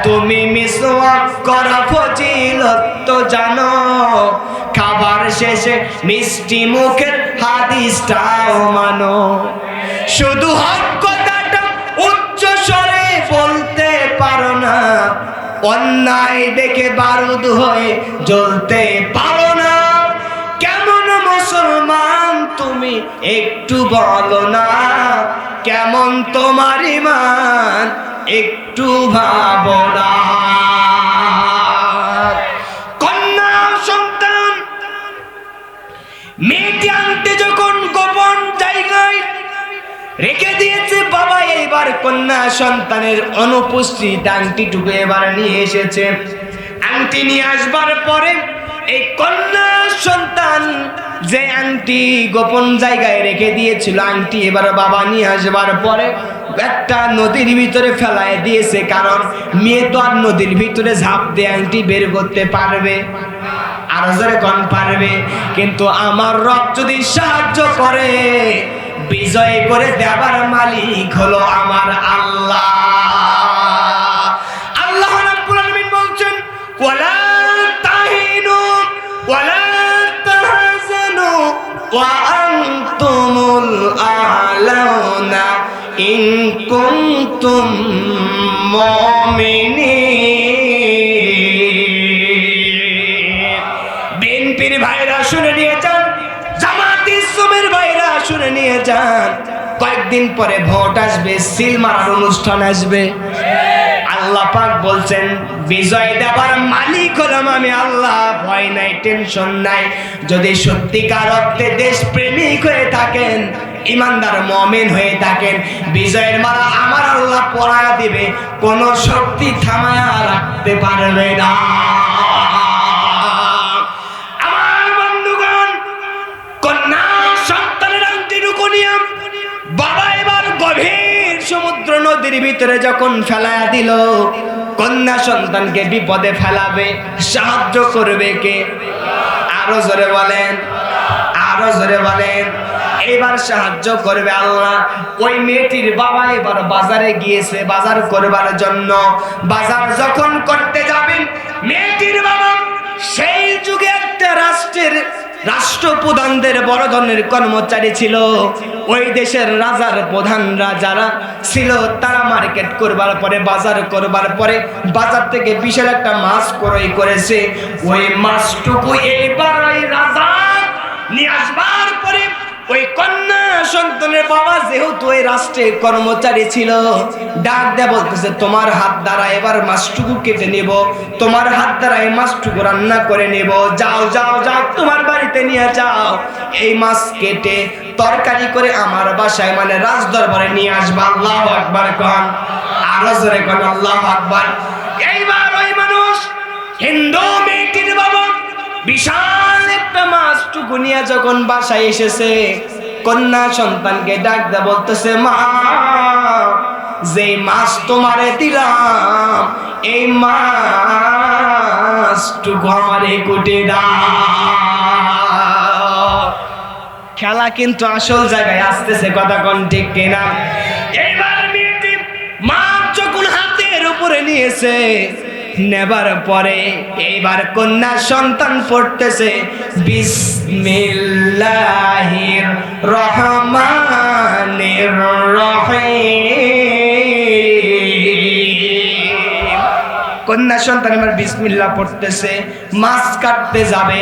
তুমি মিসওয়াক করা ফজিলত তো জানো, খাবার শেষে মিষ্টি মুখের হাদিসটাও মানো, শুধু হক কথাটা উচ্চ স্বরে বলতে পারো না, অন্যায় দেখে বারুদ হয়ে জ্বলতে পারো না। কেমন মুসলমান তুমি একটু বলো না, কেমন তোমার ঈমান একটু ভাবো না। কন্যা সন্তান মেয়েটি আনতে যখন গোপন জায়গায় রেখে দিয়েছে বাবা, এইবার কন্যা সন্তানের অনুপস্থিত আংটিটুকু এবার নিয়ে এসেছে। আংটি নিয়ে আসবার পরে এই কন্যা সন্তান যে আংটি গোপন জায়গায় রেখে দিয়েছিল, আংটি এবার বাবা নিয়ে আসবার পরে একটা নদীর ভিতরে ফেলায় দিয়েছে, কারণ মেয়ে তো আর নদীর ভিতরে ঝাঁপ দিয়ে আংটি বের করতে পারবে? আর জোরে কোন পারবে? কিন্তু আমার রব যদি সাহায্য করে, বিজয় করে দেবার মালিক হলো আমার আল্লাহ। আল্লাহ রাব্বুল আলামিন বলছেন, ওয়ালা তাহিনু ওয়ালা তাহজানু ওয়া আনতুমুল আ'লাউনা ইন কুনতুম মুমিনিন। বিএনপির ভাইরা শুনে নিয়ে যান, জামাত ইসলামের ভাইরা শুনে নিয়ে যান, কয়েকদিন পরে ভোট আসবে, সিল মারার অনুষ্ঠান আসবে। আল্লাহ পাক বলছেন, বিজয় দেবার মালিক হলাম আমি আল্লাহ, ভয় নাই, টেনশন নাই। যদি সত্যিকার অর্থে দেশ প্রেমিক হয়ে থাকেন, ইমানদার মুমিন হয়ে থাকেন, বিজয়ের মালা আমার আল্লাহ পরায়া দিবে, কোন শক্তি থামায়া রাখতে পারবে না। আমার বন্ধুগণ, কন্যা সন্তানের আংটিটুকু নিয়ে বাবা এবার গভীর সমুদ্র নদীর ভিতরে যখন ফেলায়া দিল, কন্যা সন্তানকে বিপদে ফেলাবে, সাহায্য করবে কে? আরো জোরে বলেন, আরো জোরে বলেন। এবার সাহায্য করবে আল্লাহ। ওই মেয়েটির বাবা এবার বাজারে গিয়েছে বাজার করবার জন্য। বাজার যখন করতে যাবেন, মেয়েটির বাবা সেই যুগে একটা রাষ্ট্রপ্রধানদের বড় ধরনের কর্মচারী ছিল। ওই দেশের রাজার প্রধানরা যারা ছিল, তারা মার্কেট করবার পরে, বাজার করবার পরে বাজার থেকে বিশাল একটা মাছ ক্রয় করেছে। ওই মাছটুকু এইবার ওই রাজা নিয়ে আসবার পরে ওই কন্যা সন্তানের বাবা যেহেতু ওই রাষ্ট্রের কর্মচারী ছিল, ডাক দেয়া বলতেছে, তোমার হাত দ্বারা এবার মাছটুকু কেটে নেব, তোমার হাত দ্বারা এই মাছটুকু রান্না করে নেব, যাও যাও যাও তোমার বাড়িতে নিয়ে যাও, এই মাছ কেটে তরকারি করে আমার বাসায় মানে রাজ দরবারে নিয়ে আসবা। আল্লাহু আকবার কোন, আরো জোরে কোন আল্লাহু আকবার। এইবার ওই মানুষ হিন্দু মেয়েটির বাবা বিশাল একটা মাছটুকু নিয়ে যখন বাসায় এসেছে, কন্যা সন্তানকে ডাক দেয়া বলতেছে, মা, যে মাছ তোমারে দিলাম, এই মাছটুকু আমারে কুটে দাও। খেলা কিন্তু আসল জায়গায় আসতেছে, কথা কোন ঠিক কিনা? এইবার মেয়েটি মাছ যখন হাতের উপরে নিয়েছে, নেবার পরে এইবার কন্যা সন্তান পড়তেছে, বিসমিল্লাহির রহমানির রহিম। কন্যা সন্তান এবার বিসমিল্লাহ পড়তেছে, মাছ কাটতে যাবে।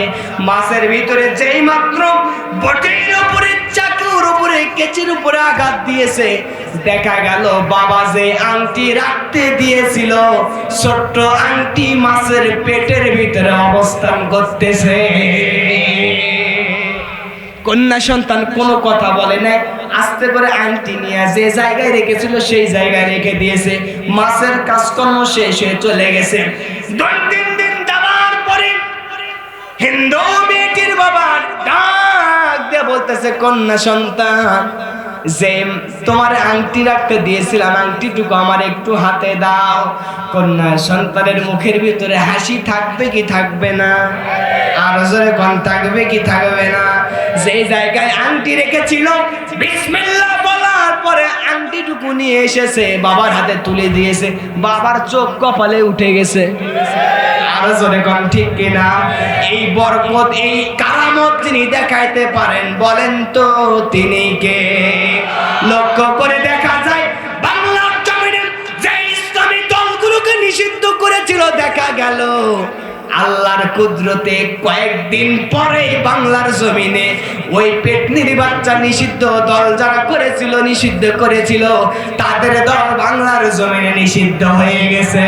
মাছের ভিতরে যেই মাত্র বটির উপরে, চাকুর উপরে, কেচির উপরে আঘাত দিয়েছে, দেখা গেল বাবা যে আংটি রাখতে দিয়েছিল, ছোট্ট আংটি মাছের পেটের ভিতরে অবস্থান করতেছে। কন্যা সন্তান কোনো কথা বলে না, আস্তে করে আংটি নিয়ে যে জায়গায় রেখেছিল সেই জায়গায় রেখে দিয়েছে। মাছের কাজকর্ম শেষ হয়ে চলে গেছে। 2-3 দিন যাবার পরে হিন্দু মেয়েটির বাবা ডাক দিয়ে বলতেছে, কন্যা সন্তান, যে তোমার আংটি রাখতে দিয়েছিলাম, আংটিটুকু আমার একটু হাতে দাও। কন্যা সন্তানের মুখের ভিতরে হাসি থাকবে কি থাকবে না? আর জোরে কোন, থাকবে কি থাকবে না? যে জায়গায় আংটি রেখেছিল, বিসমিল্লাহ বলার পরে আংটিটুকু নিয়ে এসেছে, বাবার হাতে তুলে দিয়েছে। বাবার চোখ কপালে উঠে গেছে। আরো জোরে কোন ঠিক কিনা? এই বরকত, এই কারামত যিনি দেখাইতে পারেন, বলেন তো তিনি কে? লক্ষ্য করে দেখা যায়, বাংলার জমিনে যে ইসলামী দলগুলোকে নিষিদ্ধ করেছিল, দেখা গেল আল্লাহর কুদরতে কয়েকদিন পরে বাংলার জমিনে ওই পেটনির বাচ্চা নিষিদ্ধ দল যারা করেছিল, নিষিদ্ধ করেছিল, তাদের দল বাংলার জমিনে নিষিদ্ধ হয়ে গেছে।